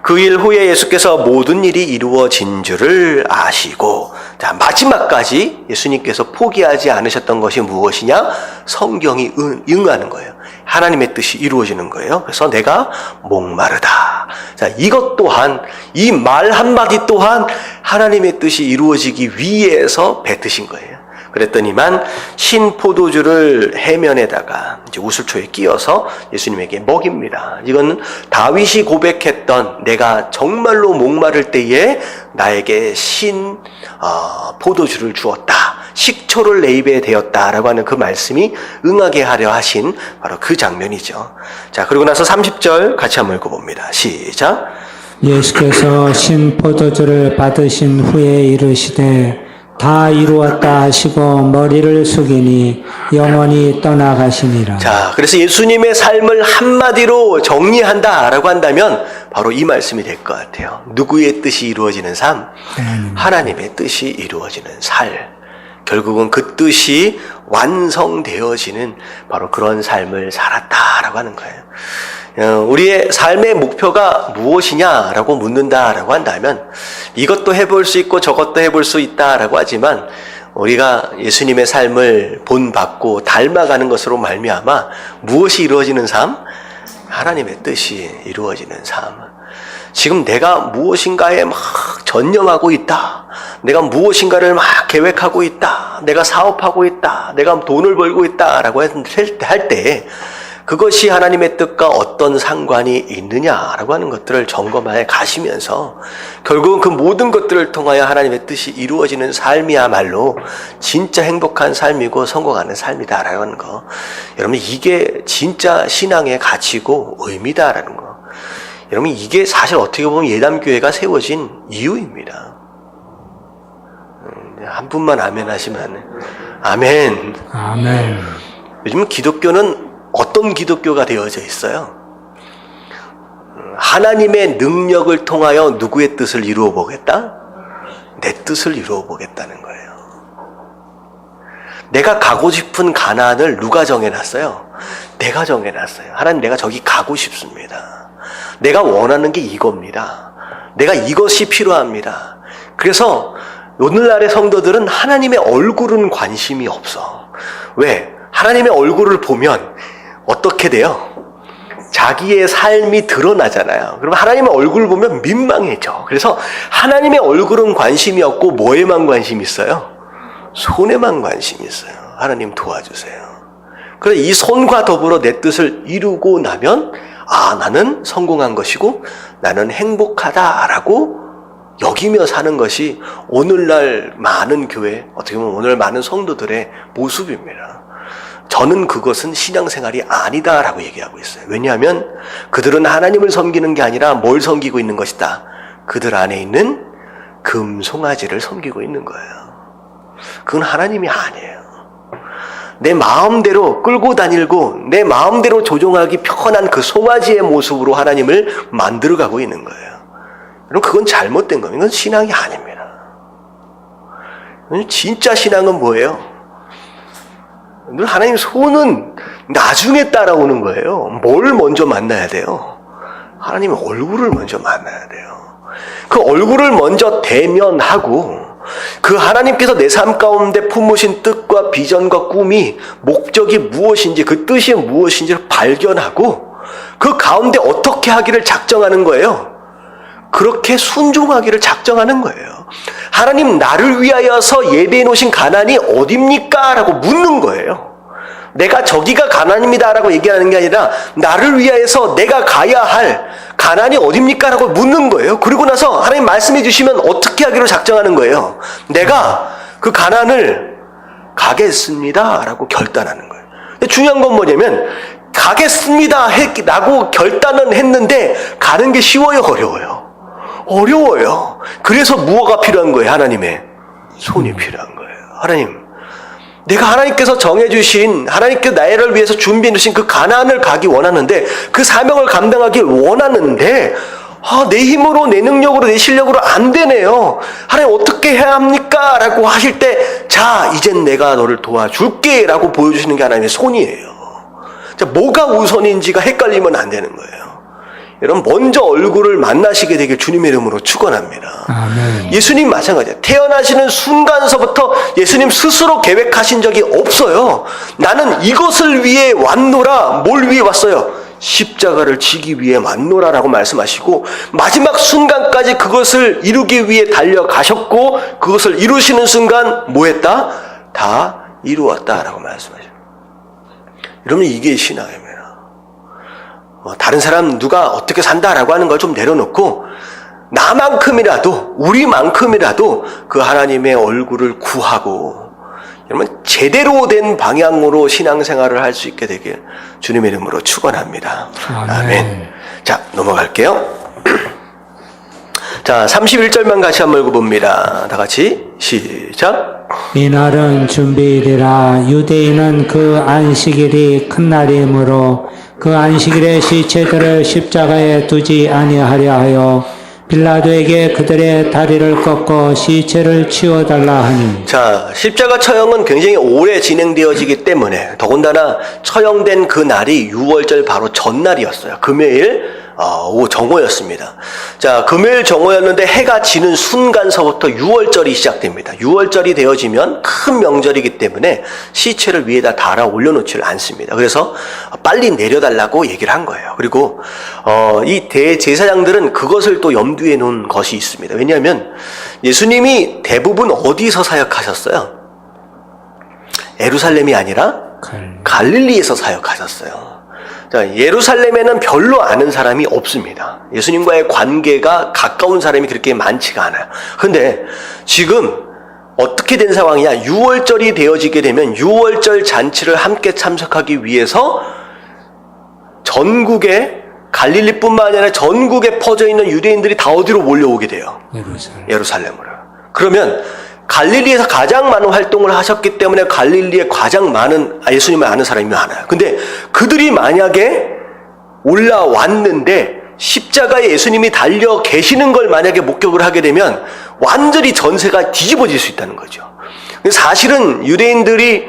그 일 후에 예수께서 모든 일이 이루어진 줄을 아시고, 자, 마지막까지 예수님께서 포기하지 않으셨던 것이 무엇이냐? 성경이 응하는 거예요. 하나님의 뜻이 이루어지는 거예요. 그래서 내가 목마르다. 자, 이것 또한, 이 말 한마디 또한 하나님의 뜻이 이루어지기 위해서 뱉으신 거예요. 그랬더니만 신 포도주를 해면에다가 이제 우슬초에 끼워서 예수님에게 먹입니다. 이건 다윗이 고백했던 내가 정말로 목마를 때에 나에게 신 포도주를 주었다. 식초를 내 입에 대었다라고 하는 그 말씀이 응하게 하려 하신 바로 그 장면이죠. 자, 그리고 나서 30절 같이 한번 읽어봅니다. 시작. 예수께서 신 포도주를 받으신 후에 이르시되 다 이루었다 하시고 머리를 숙이니 영원히 떠나가시니라. 자, 그래서 예수님의 삶을 한마디로 정리한다라고 한다면 바로 이 말씀이 될 것 같아요. 누구의 뜻이 이루어지는 삶? 하나님의 뜻이 이루어지는 삶. 결국은 그 뜻이 완성되어지는 바로 그런 삶을 살았다라고 하는 거예요. 우리의 삶의 목표가 무엇이냐라고 묻는다라고 한다면 이것도 해볼 수 있고 저것도 해볼 수 있다라고 하지만 우리가 예수님의 삶을 본받고 닮아가는 것으로 말미암아 무엇이 이루어지는 삶? 하나님의 뜻이 이루어지는 삶. 지금 내가 무엇인가에 막 전념하고 있다. 내가 무엇인가를 막 계획하고 있다. 내가 사업하고 있다. 내가 돈을 벌고 있다라고 할 때 그것이 하나님의 뜻과 어떤 상관이 있느냐라고 하는 것들을 점검하여 가시면서 결국은 그 모든 것들을 통하여 하나님의 뜻이 이루어지는 삶이야말로 진짜 행복한 삶이고 성공하는 삶이다라고 하는 거. 여러분 이게 진짜 신앙의 가치고 의미다라는 거. 여러분 이게 사실 어떻게 보면 예담교회가 세워진 이유입니다. 한 분만 아멘 하시면 안 돼요. 아멘. 아멘. 요즘 기독교는 어떤 기독교가 되어져 있어요? 하나님의 능력을 통하여 누구의 뜻을 이루어 보겠다? 내 뜻을 이루어 보겠다는 거예요. 내가 가고 싶은 가나안을 누가 정해놨어요? 내가 정해놨어요. 하나님 내가 저기 가고 싶습니다. 내가 원하는 게 이겁니다. 내가 이것이 필요합니다. 그래서 오늘날의 성도들은 하나님의 얼굴은 관심이 없어. 왜? 하나님의 얼굴을 보면 어떻게 돼요? 자기의 삶이 드러나잖아요. 그럼 하나님의 얼굴을 보면 민망해져. 그래서 하나님의 얼굴은 관심이 없고 뭐에만 관심이 있어요? 손에만 관심이 있어요. 하나님 도와주세요. 그래서 이 손과 더불어 내 뜻을 이루고 나면 나는 성공한 것이고 나는 행복하다라고 여기며 사는 것이 오늘날 많은 교회, 어떻게 보면 오늘 많은 성도들의 모습입니다. 저는 그것은 신앙생활이 아니다라고 얘기하고 있어요. 왜냐하면 그들은 하나님을 섬기는 게 아니라 뭘 섬기고 있는 것이다. 그들 안에 있는 금송아지를 섬기고 있는 거예요. 그건 하나님이 아니에요. 내 마음대로 끌고 다니고 내 마음대로 조종하기 편한 그 송아지의 모습으로 하나님을 만들어가고 있는 거예요. 그럼 그건 잘못된 겁니다. 이건 신앙이 아닙니다. 진짜 신앙은 뭐예요? 늘 하나님 손은 나중에 따라오는 거예요. 뭘 먼저 만나야 돼요? 하나님의 얼굴을 먼저 만나야 돼요. 그 얼굴을 먼저 대면하고 그 하나님께서 내 삶 가운데 품으신 뜻과 비전과 꿈이 목적이 무엇인지 그 뜻이 무엇인지를 발견하고 그 가운데 어떻게 하기를 작정하는 거예요. 그렇게 순종하기를 작정하는 거예요. 하나님 나를 위하여서 예배해 놓으신 가나안이 어딥니까? 라고 묻는 거예요. 내가 저기가 가나안입니다 라고 얘기하는 게 아니라 나를 위하여서 내가 가야 할 가나안이 어딥니까? 라고 묻는 거예요. 그리고 나서 하나님 말씀해 주시면 어떻게 하기로 작정하는 거예요. 내가 그 가나안을 가겠습니다 라고 결단하는 거예요. 중요한 건 뭐냐면 가겠습니다 라고 결단은 했는데 가는 게 쉬워요 어려워요? 어려워요. 그래서 무엇가 필요한 거예요? 하나님의 손이 필요한 거예요. 하나님, 내가 하나님께서 정해주신, 하나님께서 나를 위해서 준비해주신 그 가나안을 가기 원하는데 그 사명을 감당하기 원하는데 내 힘으로 내 능력으로 내 실력으로 안 되네요. 하나님 어떻게 해야 합니까? 라고 하실 때 자 이젠 내가 너를 도와줄게 라고 보여주시는 게 하나님의 손이에요. 자, 뭐가 우선인지가 헷갈리면 안 되는 거예요. 여러분 먼저 얼굴을 만나시게 되길 주님의 이름으로 축원합니다. 아멘. 예수님 마찬가지예요. 태어나시는 순간서부터 예수님 스스로 계획하신 적이 없어요. 나는 이것을 위해 왔노라. 뭘 위해 왔어요? 십자가를 지기 위해 왔노라라고 말씀하시고 마지막 순간까지 그것을 이루기 위해 달려가셨고 그것을 이루시는 순간 뭐 했다? 다 이루었다라고 말씀하십니다. 여러분 이게 신앙입니다. 다른 사람 누가 어떻게 산다라고 하는 걸 좀 내려놓고 나만큼이라도 우리만큼이라도 그 하나님의 얼굴을 구하고 여러분 제대로 된 방향으로 신앙생활을 할 수 있게 되길 주님의 이름으로 축원합니다. 아멘. 자 넘어갈게요. 자 31절만 같이 한번 읽어봅니다. 다 같이 시작. 이날은 준비일이라 유대인은 그 안식일이 큰 날이므로 그 안식일에 시체들을 십자가에 두지 아니하려 하여 빌라도에게 그들의 다리를 꺾어 시체를 치워달라 하니 자, 십자가 처형은 굉장히 오래 진행되어지기 때문에 더군다나 처형된 그 날이 6월절 바로 전날이었어요. 금요일 오후 정오였습니다. 자, 금요일 정오였는데 해가 지는 순간서부터 6월절이 시작됩니다. 6월절이 되어지면 큰 명절이기 때문에 시체를 위에다 달아 올려놓지를 않습니다. 그래서 빨리 내려달라고 얘기를 한 거예요. 그리고 이 대제사장들은 그것을 또 염두에 놓은 것이 있습니다. 왜냐하면 예수님이 대부분 어디서 사역하셨어요? 예루살렘이 아니라 갈릴리에서 사역하셨어요. 자, 예루살렘에는 별로 아는 사람이 없습니다. 예수님과의 관계가 가까운 사람이 그렇게 많지가 않아요. 근데 지금 어떻게 된 상황이냐? 6월절이 되어지게 되면 6월절 잔치를 함께 참석하기 위해서 전국에 갈릴리뿐만 아니라 전국에 퍼져 있는 유대인들이 다 어디로 몰려오게 돼요? 예루살렘으로. 그러면 갈릴리에서 가장 많은 활동을 하셨기 때문에 갈릴리에 가장 많은 예수님을 아는 사람이 많아요. 근데 그들이 만약에 올라왔는데 십자가에 예수님이 달려 계시는 걸 만약에 목격을 하게 되면 완전히 전세가 뒤집어질 수 있다는 거죠. 사실은 유대인들이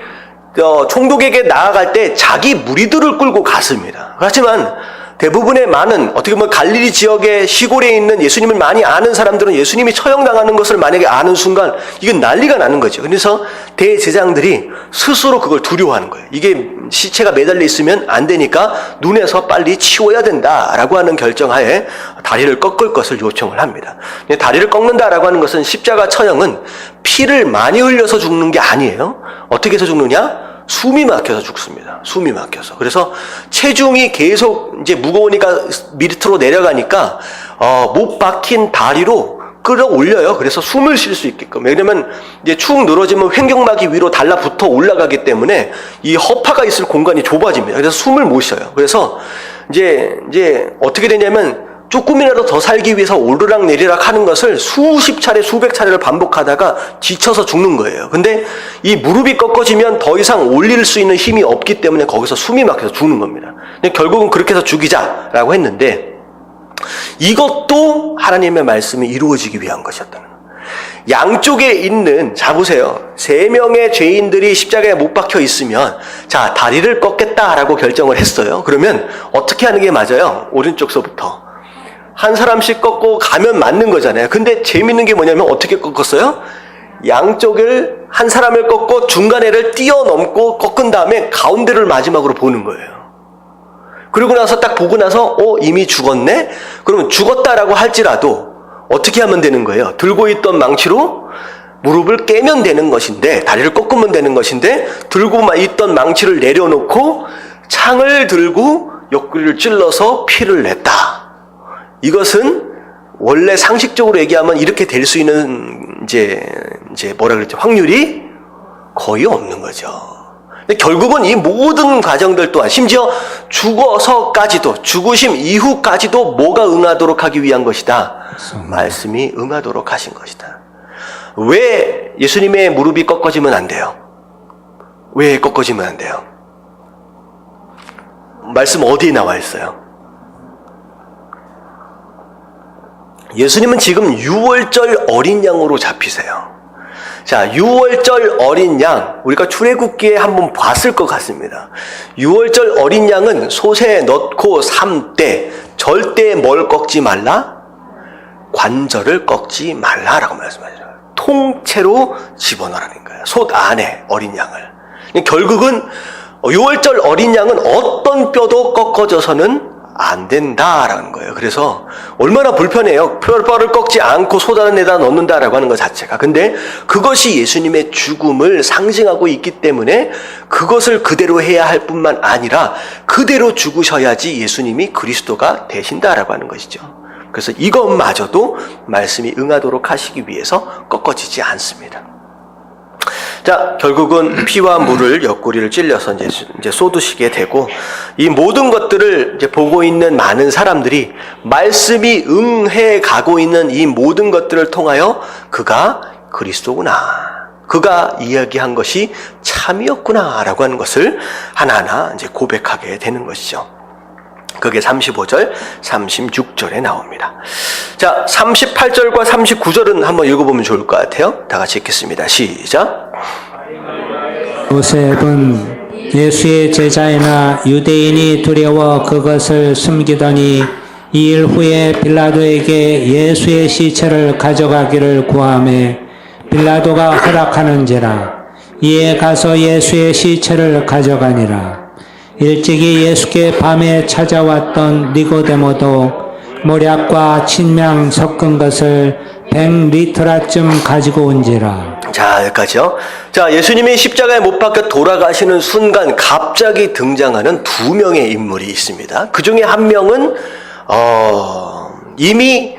총독에게 나아갈 때 자기 무리들을 끌고 갔습니다. 하지만 대부분의 많은 어떻게 보면 갈릴리 지역의 시골에 있는 예수님을 많이 아는 사람들은 예수님이 처형당하는 것을 만약에 아는 순간 이건 난리가 나는 거죠. 그래서 대제사장들이 스스로 그걸 두려워하는 거예요. 이게 시체가 매달려 있으면 안 되니까 눈에서 빨리 치워야 된다라고 하는 결정하에 다리를 꺾을 것을 요청을 합니다. 다리를 꺾는다라고 하는 것은 십자가 처형은 피를 많이 흘려서 죽는 게 아니에요. 어떻게 해서 죽느냐? 숨이 막혀서 죽습니다. 숨이 막혀서. 그래서 체중이 계속 이제 무거우니까 밑으로 내려가니까 못 박힌 다리로 끌어올려요. 그래서 숨을 쉴 수 있게끔. 왜냐면 이제 축 늘어지면 횡격막이 위로 달라붙어 올라가기 때문에 이 허파가 있을 공간이 좁아집니다. 그래서 숨을 못 쉬어요. 그래서 이제 어떻게 되냐면 조금이라도 더 살기 위해서 오르락 내리락 하는 것을 수십 차례, 수백 차례를 반복하다가 지쳐서 죽는 거예요. 근데 이 무릎이 꺾어지면 더 이상 올릴 수 있는 힘이 없기 때문에 거기서 숨이 막혀서 죽는 겁니다. 결국은 그렇게 해서 죽이자라고 했는데 이것도 하나님의 말씀이 이루어지기 위한 것이었다는 거예요. 양쪽에 있는, 자 보세요. 3명의 죄인들이 십자가에 못 박혀 있으면 자, 다리를 꺾겠다라고 결정을 했어요. 그러면 어떻게 하는 게 맞아요? 오른쪽서부터. 한 사람씩 꺾고 가면 맞는 거잖아요. 근데 재밌는 게 뭐냐면 어떻게 꺾었어요? 양쪽을 한 사람을 꺾고 중간에를 뛰어넘고 꺾은 다음에 가운데를 마지막으로 보는 거예요. 그리고 나서 딱 보고 나서 이미 죽었네? 그러면 죽었다라고 할지라도 어떻게 하면 되는 거예요? 들고 있던 망치로 무릎을 깨면 되는 것인데, 다리를 꺾으면 되는 것인데, 들고 있던 망치를 내려놓고 창을 들고 옆구리를 찔러서 피를 냈다. 이것은 원래 상식적으로 얘기하면 이렇게 될 수 있는 이제 뭐라 그랬죠? 확률이 거의 없는 거죠. 근데 결국은 이 모든 과정들 또한 심지어 죽어서까지도 죽으심 이후까지도 뭐가 응하도록 하기 위한 것이다. 말씀이 응하도록 하신 것이다. 왜 예수님의 무릎이 꺾어지면 안 돼요? 왜 꺾어지면 안 돼요? 말씀 어디에 나와 있어요? 예수님은 지금 6월절 어린 양으로 잡히세요. 자, 6월절 어린 양, 우리가 출애굽기에 한번 봤을 것 같습니다. 6월절 어린 양은 솥에 넣고 삶때 절대 뭘 꺾지 말라? 관절을 꺾지 말라라고 말씀하시죠. 통째로 집어넣으라는 거예요. 솥 안에 어린 양을. 결국은 6월절 어린 양은 어떤 뼈도 꺾어져서는 안 된다라는 거예요. 그래서 얼마나 불편해요. 뼈를 꺾지 않고 솥 안에다 넣는다라고 하는 것 자체가. 근데 그것이 예수님의 죽음을 상징하고 있기 때문에 그것을 그대로 해야 할 뿐만 아니라 그대로 죽으셔야지 예수님이 그리스도가 되신다라고 하는 것이죠. 그래서 이것마저도 말씀이 응하도록 하시기 위해서 꺾어지지 않습니다. 자, 결국은 피와 물을 옆구리를 찔려서 이제 쏟으시게 되고, 이 모든 것들을 이제 보고 있는 많은 사람들이 말씀이 응해 가고 있는 이 모든 것들을 통하여 그가 그리스도구나, 그가 이야기한 것이 참이었구나라고 하는 것을 하나하나 이제 고백하게 되는 것이죠. 그게 35절, 36절에 나옵니다. 자, 38절과 39절은 한번 읽어보면 좋을 것 같아요. 다 같이 읽겠습니다. 시작. 요셉은 예수의 제자이나 유대인이 두려워 그것을 숨기더니 2일 후에 빌라도에게 예수의 시체를 가져가기를 구하매 빌라도가 허락하는지라. 이에 가서 예수의 시체를 가져가니라. 일찍이 예수께 밤에 찾아왔던 니고데모도 모략과 친명 섞은 것을 100리터라쯤 가지고 온지라. 자, 여기까지요. 자, 예수님이 십자가에 못 박혀 돌아가시는 순간 갑자기 등장하는 두 명의 인물이 있습니다. 그 중에 한 명은 이미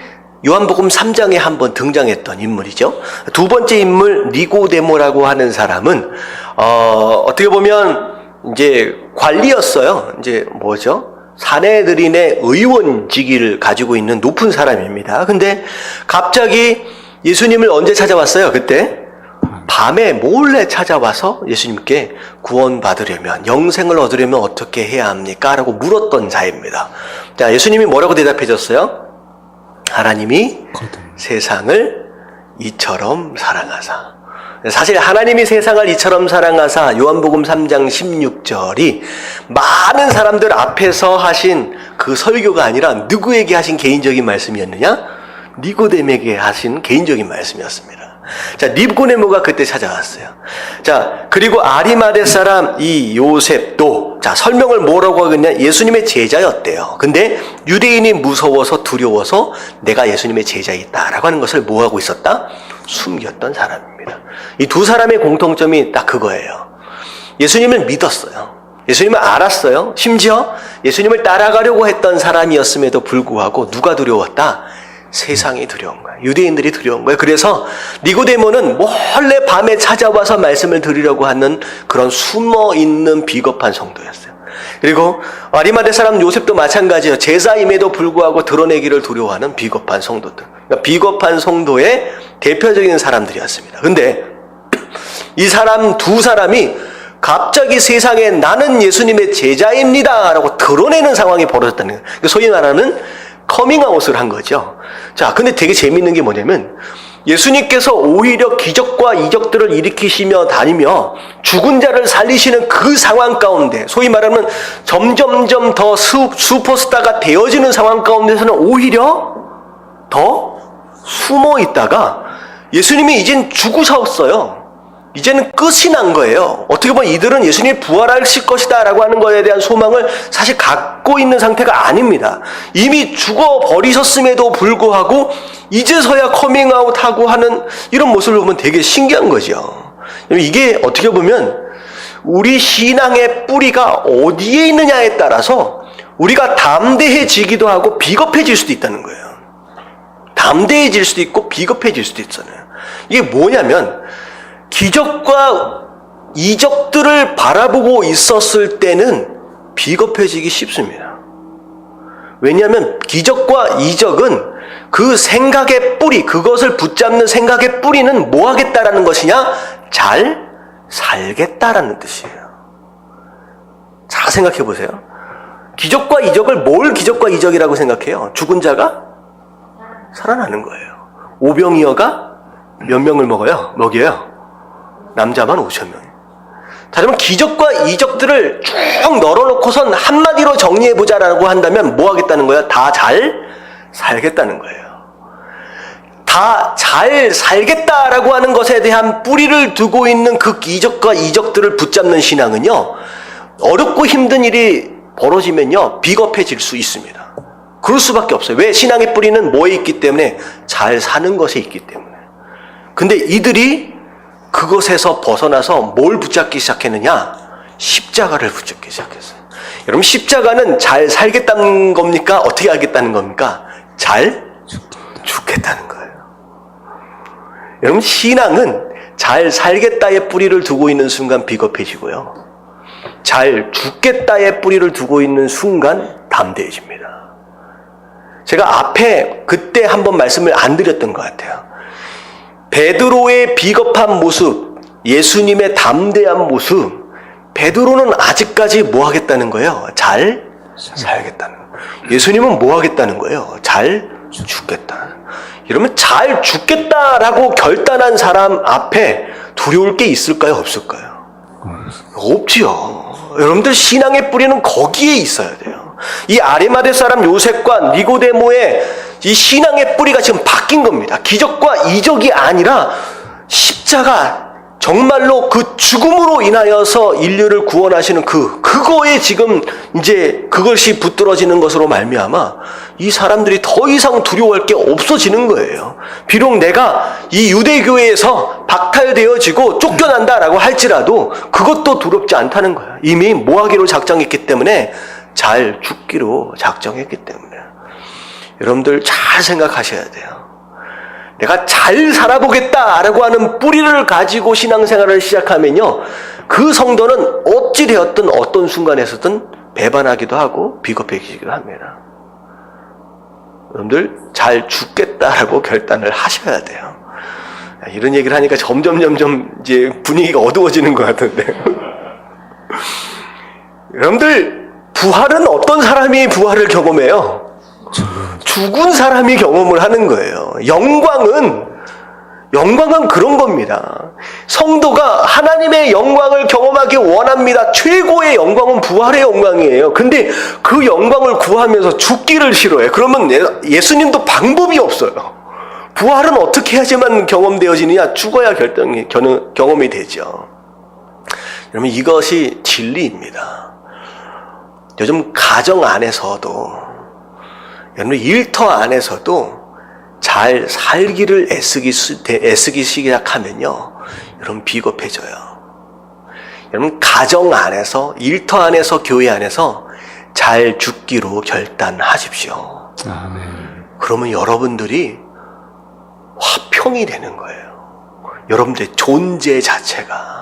요한복음 3장에 한번 등장했던 인물이죠. 두 번째 인물 니고데모라고 하는 사람은 어떻게 보면 이제 관리였어요. 이제 뭐죠? 사내들인의 의원직위를 가지고 있는 높은 사람입니다. 근데 갑자기 예수님을 언제 찾아왔어요? 그때 밤에 몰래 찾아와서 예수님께 구원받으려면, 영생을 얻으려면 어떻게 해야 합니까? 라고 물었던 자입니다. 자, 예수님이 뭐라고 대답해 줬어요? 하나님이 세상을 이처럼 사랑하사. 사실 하나님이 세상을 이처럼 사랑하사 요한복음 3장 16절이 많은 사람들 앞에서 하신 그 설교가 아니라 누구에게 하신 개인적인 말씀이었느냐? 니고데모에게 하신 개인적인 말씀이었습니다. 자, 니고데모가 그때 찾아왔어요. 자, 그리고 아리마대 사람 이 요셉도, 자, 설명을 뭐라고 하겠냐? 예수님의 제자였대요. 근데 유대인이 무서워서 두려워서 내가 예수님의 제자이다라고 하는 것을 뭐 하고 있었다? 숨겼던 사람입니다. 이 두 사람의 공통점이 딱 그거예요. 예수님을 믿었어요. 예수님을 알았어요. 심지어 예수님을 따라가려고 했던 사람이었음에도 불구하고 누가 두려웠다? 세상이 두려운 거예요. 유대인들이 두려운 거예요. 그래서 니고데모는 몰래 밤에 찾아와서 말씀을 드리려고 하는 그런 숨어있는 비겁한 성도였어요. 그리고 아리마대 사람 요셉도 마찬가지예요. 제자임에도 불구하고 드러내기를 두려워하는 비겁한 성도들. 그러니까 비겁한 성도의 대표적인 사람들이었습니다. 근데 이 사람 두 사람이 갑자기 세상에 나는 예수님의 제자입니다 라고 드러내는 상황이 벌어졌다는 거예요. 소위 말하는 커밍아웃을 한 거죠. 자, 근데 되게 재밌는 게 뭐냐면 예수님께서 오히려 기적과 이적들을 일으키시며 다니며 죽은 자를 살리시는 그 상황 가운데, 소위 말하면 점점점 더 슈퍼스타가 되어지는 상황 가운데서는 오히려 더 숨어 있다가 예수님이 이젠 죽으셨어요. 이제는 끝이 난 거예요. 어떻게 보면 이들은 예수님이 부활하실 것이다 라고 하는 것에 대한 소망을 사실 갖고 있는 상태가 아닙니다. 이미 죽어버리셨음에도 불구하고 이제서야 커밍아웃하고 하는 이런 모습을 보면 되게 신기한 거죠. 이게 어떻게 보면 우리 신앙의 뿌리가 어디에 있느냐에 따라서 우리가 담대해지기도 하고 비겁해질 수도 있다는 거예요. 담대해질 수도 있고 비겁해질 수도 있잖아요. 이게 뭐냐면 기적과 이적들을 바라보고 있었을 때는 비겁해지기 쉽습니다. 왜냐하면 기적과 이적은 그 생각의 뿌리, 그것을 붙잡는 생각의 뿌리는 뭐 하겠다라는 것이냐? 잘 살겠다라는 뜻이에요. 잘 생각해 보세요. 기적과 이적을 뭘 기적과 이적이라고 생각해요? 죽은 자가 살아나는 거예요. 오병이어가 몇 명을 먹여요? 남자만 5,000명. 자, 그러면 기적과 이적들을 쭉 널어놓고선 한마디로 정리해보자라고 한다면 뭐 하겠다는 거야? 다 잘 살겠다는 거예요. 다 잘 살겠다라고 하는 것에 대한 뿌리를 두고 있는 그 기적과 이적들을 붙잡는 신앙은요, 어렵고 힘든 일이 벌어지면요, 비겁해질 수 있습니다. 그럴 수밖에 없어요. 왜? 신앙의 뿌리는 뭐에 있기 때문에? 잘 사는 것에 있기 때문에. 근데 이들이 그것에서 벗어나서 뭘 붙잡기 시작했느냐? 십자가를 붙잡기 시작했어요. 여러분, 십자가는 잘 살겠다는 겁니까? 어떻게 하겠다는 겁니까? 잘 죽겠다는 거예요. 여러분, 신앙은 잘 살겠다의 뿌리를 두고 있는 순간 비겁해지고요, 잘 죽겠다의 뿌리를 두고 있는 순간 담대해집니다. 제가 앞에 그때 한번 말씀을 안 드렸던 것 같아요. 베드로의 비겁한 모습, 예수님의 담대한 모습, 베드로는 아직까지 뭐 하겠다는 거예요? 잘 살겠다는 거예요. 예수님은 뭐 하겠다는 거예요? 잘 죽겠다. 이러면 잘 죽겠다라고 결단한 사람 앞에 두려울 게 있을까요? 없을까요? 없지요. 여러분들 신앙의 뿌리는 거기에 있어야 돼요. 이 아리마대 사람 요셉과 니고데모의 이 신앙의 뿌리가 지금 바뀐 겁니다. 기적과 이적이 아니라 십자가, 정말로 그 죽음으로 인하여서 인류를 구원하시는 그거에 지금 이제 그것이 붙들어지는 것으로 말미암아 이 사람들이 더 이상 두려워할 게 없어지는 거예요. 비록 내가 이 유대교회에서 박탈되어지고 쫓겨난다라고 할지라도 그것도 두렵지 않다는 거예요. 이미 모하기로 작정했기 때문에, 잘 죽기로 작정했기 때문에. 여러분들 잘 생각하셔야 돼요. 내가 잘 살아보겠다라고 하는 뿌리를 가지고 신앙생활을 시작하면요, 그 성도는 어찌되었든 어떤 순간에서든 배반하기도 하고 비겁해지기도 합니다. 여러분들 잘 죽겠다라고 결단을 하셔야 돼요. 이런 얘기를 하니까 점점 이제 분위기가 어두워지는 것 같은데. 여러분들 부활은 어떤 사람이 부활을 경험해요? 죽은 사람이 경험을 하는 거예요. 영광은 그런 겁니다. 성도가 하나님의 영광을 경험하기 원합니다. 최고의 영광은 부활의 영광이에요. 근데 그 영광을 구하면서 죽기를 싫어해요. 그러면 예수님도 방법이 없어요. 부활은 어떻게 해야지만 경험되어지느냐? 죽어야 경험이 되죠. 여러분, 이것이 진리입니다. 요즘 가정 안에서도, 여러분 일터 안에서도 잘 살기를 애쓰기 시작하면요, 여러분 비겁해져요. 여러분 가정 안에서, 일터 안에서, 교회 안에서 잘 죽기로 결단하십시오. 아멘. 그러면 여러분들이 화평이 되는 거예요. 여러분들의 존재 자체가.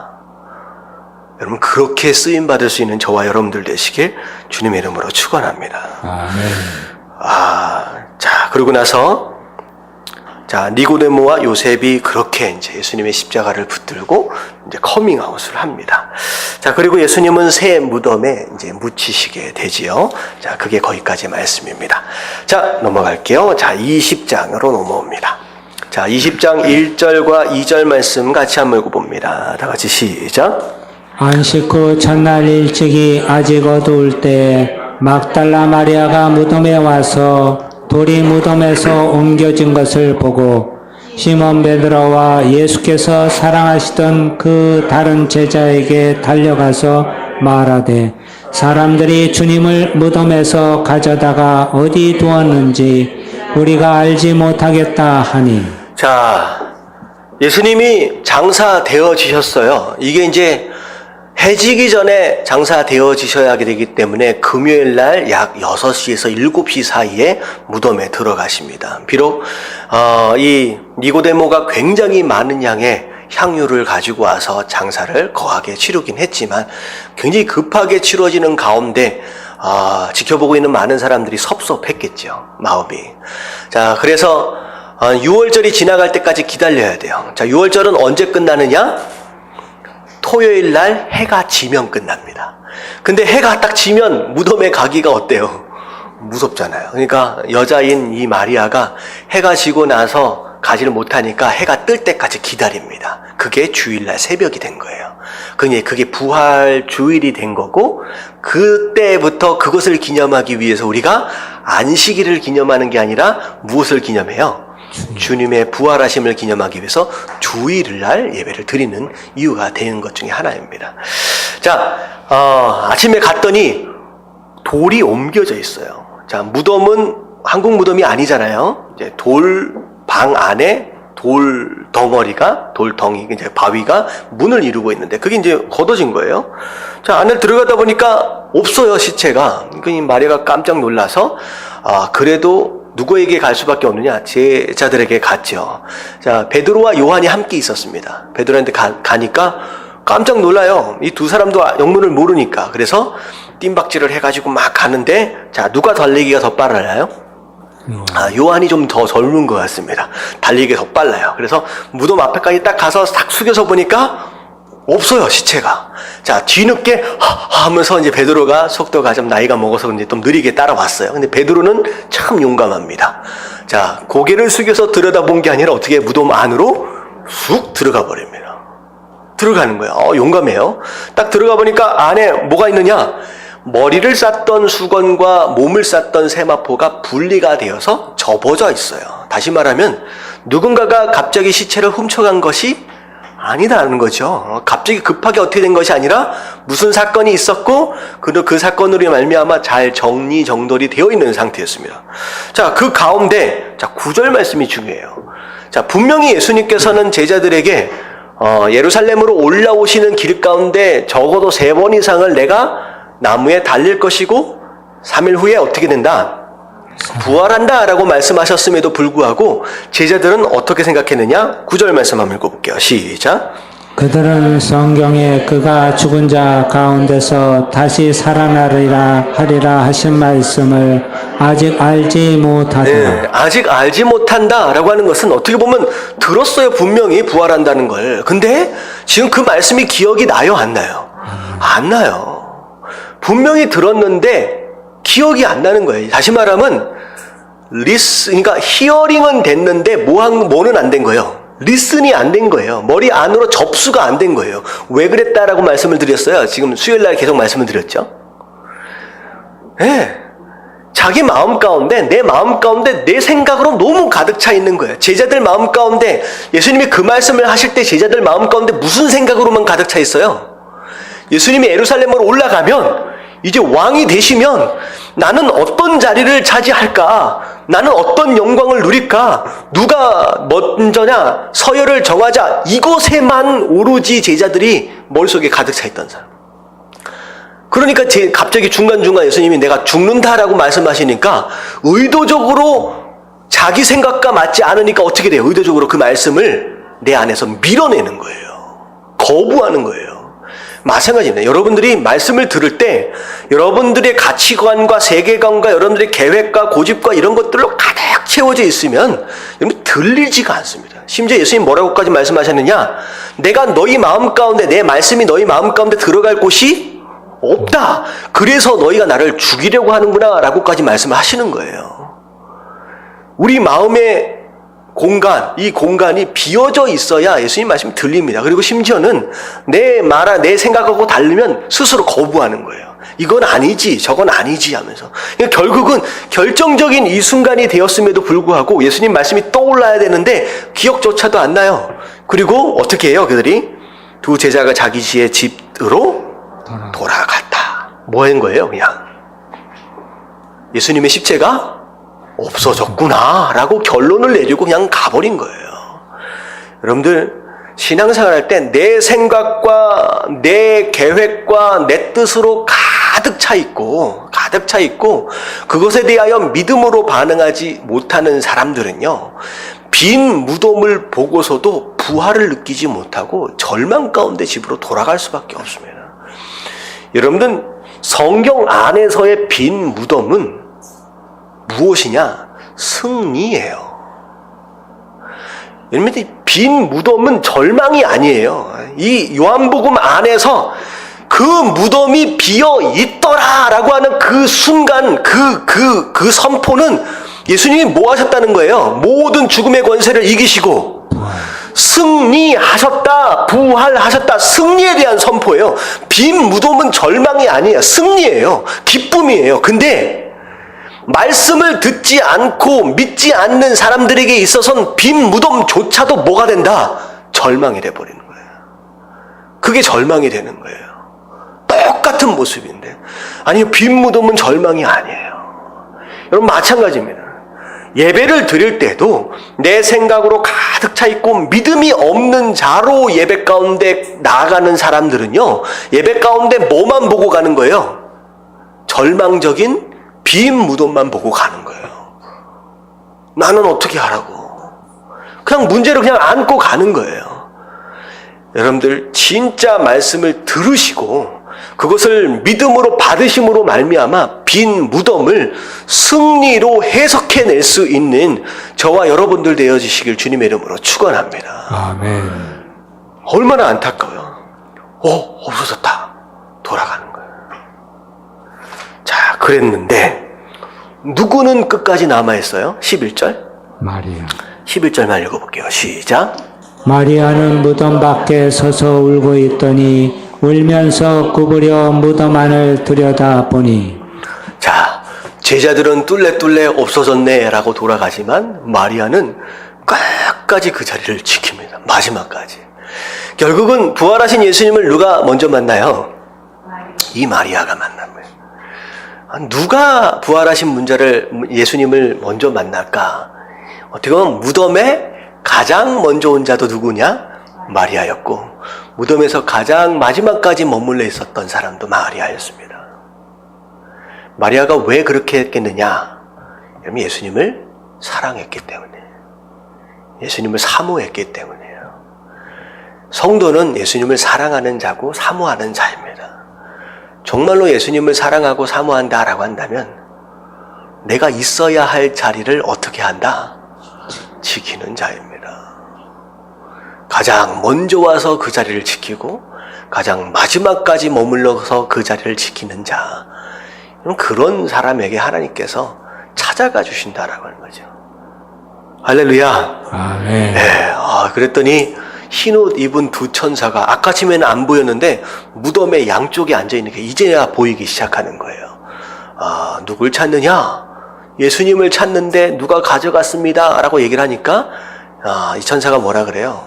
여러분 그렇게 쓰임받을 수 있는 저와 여러분들 되시길 주님의 이름으로 축원합니다. 아멘. 자, 그러고 나서, 자, 니고데모와 요셉이 그렇게 이제 예수님의 십자가를 붙들고 이제 커밍아웃을 합니다. 자, 그리고 예수님은 새 무덤에 이제 묻히시게 되지요. 자, 그게 거기까지 말씀입니다. 자, 넘어갈게요. 자, 20장으로 넘어옵니다. 자, 20장 1절과 2절 말씀 같이 한번 읽어봅니다. 다 같이 시작. 안식 후 첫날 일찍이 아직 어두울 때 막달라 마리아가 무덤에 와서 돌이 무덤에서 옮겨진 것을 보고 시몬 베드로와 예수께서 사랑하시던 그 다른 제자에게 달려가서 말하되 사람들이 주님을 무덤에서 가져다가 어디 두었는지 우리가 알지 못하겠다 하니. 자, 예수님이 장사되어지셨어요. 이게 이제 해지기 전에 장사되어지셔야 되기 때문에 금요일 날 약 6시에서 7시 사이에 무덤에 들어가십니다. 비록 이 니고데모가 굉장히 많은 양의 향유를 가지고 와서 장사를 거하게 치르긴 했지만 굉장히 급하게 치러지는 가운데 지켜보고 있는 많은 사람들이 섭섭했겠죠, 마음이. 자, 그래서 6월절이 지나갈 때까지 기다려야 돼요. 자, 6월절은 언제 끝나느냐? 토요일 날 해가 지면 끝납니다. 근데 해가 딱 지면 무덤에 가기가 어때요? 무섭잖아요. 그러니까 여자인 이 마리아가 해가 지고 나서 가지를 못하니까 해가 뜰 때까지 기다립니다. 그게 주일날 새벽이 된 거예요. 그게 부활 주일이 된 거고, 그때부터 그것을 기념하기 위해서 우리가 안식일을 기념하는 게 아니라 무엇을 기념해요? 주님의 부활하심을 기념하기 위해서 주일날 예배를 드리는 이유가 되는 것 중에 하나입니다. 자, 아침에 갔더니 돌이 옮겨져 있어요. 자, 무덤은 한국 무덤이 아니잖아요. 이제 돌방 안에 돌 덩이, 이제 바위가 문을 이루고 있는데 그게 이제 걷어진 거예요. 자, 안에 들어가다 보니까 없어요, 시체가. 그러니까 마리아가 깜짝 놀라서, 그래도 누구에게 갈 수밖에 없느냐? 제자들에게 갔죠. 자, 베드로와 요한이 함께 있었습니다. 베드로한테 가니까 깜짝 놀라요. 이 두 사람도 영문을 모르니까. 그래서 뜀박질을 해가지고 막 가는데, 자, 누가 달리기가 더 빨라요? 요한이 좀 더 젊은 것 같습니다. 달리기가 더 빨라요. 그래서 무덤 앞에까지 딱 가서 딱 숙여서 보니까 없어요, 시체가. 자, 뒤늦게 하면서 이제 베드로가 속도가 좀 나이가 먹어서 이제 좀 느리게 따라왔어요. 근데 베드로는 참 용감합니다. 자, 고개를 숙여서 들여다본 게 아니라 어떻게 무덤 안으로 쑥 들어가 버립니다. 들어가는 거예요. 용감해요. 딱 들어가 보니까 안에 뭐가 있느냐? 머리를 쌌던 수건과 몸을 쌌던 세마포가 분리가 되어서 접어져 있어요. 다시 말하면 누군가가 갑자기 시체를 훔쳐간 것이 아니다는 거죠. 갑자기 급하게 어떻게 된 것이 아니라 무슨 사건이 있었고 그 사건으로 말미암아 잘 정리정돈이 되어 있는 상태였습니다. 자, 그 가운데 9절 말씀이 중요해요. 자, 분명히 예수님께서는 제자들에게 예루살렘으로 올라오시는 길 가운데 적어도 3번 이상을 내가 나무에 달릴 것이고 3일 후에 어떻게 된다? 부활한다 라고 말씀하셨음에도 불구하고 제자들은 어떻게 생각했느냐? 9절 말씀 한번 읽어볼게요. 시작. 그들은 성경에 그가 죽은 자 가운데서 다시 살아나리라 하리라 하신 말씀을 아직 알지 못하더라. 네, 아직 알지 못한다 라고 하는 것은 어떻게 보면 들었어요. 분명히 부활한다는 걸. 근데 지금 그 말씀이 기억이 나요? 안 나요? 안 나요. 분명히 들었는데 기억이 안 나는 거예요. 다시 말하면 그러니까 히어링은 됐는데 뭐는 안 된 거예요. 리슨이 안 된 거예요. 머리 안으로 접수가 안 된 거예요. 왜 그랬다라고 말씀을 드렸어요. 지금 수요일날 계속 말씀을 드렸죠. 네. 자기 마음 가운데, 내 마음 가운데 내 생각으로 너무 가득 차 있는 거예요. 제자들 마음 가운데 예수님이 그 말씀을 하실 때 제자들 마음 가운데 무슨 생각으로만 가득 차 있어요? 예수님이 예루살렘으로 올라가면 이제 왕이 되시면 나는 어떤 자리를 차지할까? 나는 어떤 영광을 누릴까? 누가 먼저냐? 서열을 정하자. 이것에만 오로지 제자들이 머릿속에 가득 차 있던 사람. 그러니까 갑자기 중간중간 예수님이 내가 죽는다라고 말씀하시니까 의도적으로 자기 생각과 맞지 않으니까 어떻게 돼요? 의도적으로 그 말씀을 내 안에서 밀어내는 거예요. 거부하는 거예요. 마찬가지입니다. 여러분들이 말씀을 들을 때 여러분들의 가치관과 세계관과 여러분들의 계획과 고집과 이런 것들로 가득 채워져 있으면 여러분 들리지가 않습니다. 심지어 예수님 뭐라고까지 말씀하셨느냐? 내가 너희 마음 가운데 내 말씀이 너희 마음 가운데 들어갈 곳이 없다. 그래서 너희가 나를 죽이려고 하는구나 라고까지 말씀을 하시는 거예요. 우리 마음의 공간, 이 공간이 비어져 있어야 예수님 말씀이 들립니다. 그리고 심지어는 내 생각하고 다르면 스스로 거부하는 거예요. 이건 아니지, 저건 아니지 하면서. 그러니까 결국은 결정적인 이 순간이 되었음에도 불구하고 예수님 말씀이 떠올라야 되는데 기억조차도 안 나요. 그리고 어떻게 해요, 그들이? 두 제자가 자기 지의 집으로 돌아갔다. 뭐 한 거예요, 그냥? 예수님의 십체가 없어졌구나 라고 결론을 내리고 그냥 가버린 거예요. 여러분들 신앙생활 할 때 내 생각과 내 계획과 내 뜻으로 가득 차 있고 그것에 대하여 믿음으로 반응하지 못하는 사람들은요, 빈 무덤을 보고서도 부활을 느끼지 못하고 절망 가운데 집으로 돌아갈 수밖에 없습니다. 여러분들 성경 안에서의 빈 무덤은 무엇이냐? 승리예요. 여러분들 빈 무덤은 절망이 아니에요. 이 요한복음 안에서 그 무덤이 비어 있더라라고 하는 그 순간 그 선포는 예수님이 뭐 하셨다는 거예요? 모든 죽음의 권세를 이기시고 승리하셨다, 부활하셨다, 승리에 대한 선포예요. 빈 무덤은 절망이 아니에요. 승리예요. 기쁨이에요. 근데 말씀을 듣지 않고 믿지 않는 사람들에게 있어서는 빈 무덤조차도 뭐가 된다? 절망이 돼버리는 거예요. 그게 절망이 되는 거예요. 똑같은 모습인데. 아니요, 빈 무덤은 절망이 아니에요. 여러분 마찬가지입니다. 예배를 드릴 때도 내 생각으로 가득 차 있고 믿음이 없는 자로 예배 가운데 나아가는 사람들은요, 예배 가운데 뭐만 보고 가는 거예요? 절망적인 빈 무덤만 보고 가는 거예요. 나는 어떻게 하라고. 그냥 문제를 그냥 안고 가는 거예요. 여러분들 진짜 말씀을 들으시고 그것을 믿음으로 받으심으로 말미암아 빈 무덤을 승리로 해석해낼 수 있는 저와 여러분들 되어지시길 주님의 이름으로 축원합니다. 아멘. 얼마나 안타까워요. 없어졌다. 돌아가는 거예요. 자, 그랬는데 누구는 끝까지 남아있어요? 11절. 마리아. 11절만 읽어볼게요. 시작. 마리아는 무덤 밖에 서서 울고 있더니 울면서 구부려 무덤 안을 들여다보니. 자, 제자들은 뚫레뚫레 없어졌네 라고 돌아가지만 마리아는 끝까지 그 자리를 지킵니다. 마지막까지. 결국은 부활하신 예수님을 누가 먼저 만나요? 이 마리아가 만난 거예요. 누가 부활하신 예수님을 먼저 만날까? 어떻게 보면 무덤에 가장 먼저 온 자도 누구냐? 마리아였고, 무덤에서 가장 마지막까지 머물러 있었던 사람도 마리아였습니다. 마리아가 왜 그렇게 했겠느냐? 여러분, 예수님을 사랑했기 때문에, 예수님을 사모했기 때문이에요. 성도는 예수님을 사랑하는 자고 사모하는 자입니다. 정말로 예수님을 사랑하고 사모한다라고 한다면 내가 있어야 할 자리를 어떻게 한다? 지키는 자입니다. 가장 먼저 와서 그 자리를 지키고 가장 마지막까지 머물러서 그 자리를 지키는 자, 그런 사람에게 하나님께서 찾아가 주신다라고 하는 거죠. 할렐루야. 아멘. 네, 그랬더니 흰옷 입은 두 천사가 아까 처음에는 안 보였는데 무덤의 양쪽에 앉아있는 게 이제야 보이기 시작하는 거예요. 누굴 찾느냐? 예수님을 찾는데 누가 가져갔습니다 라고 얘기를 하니까 이 천사가 뭐라 그래요?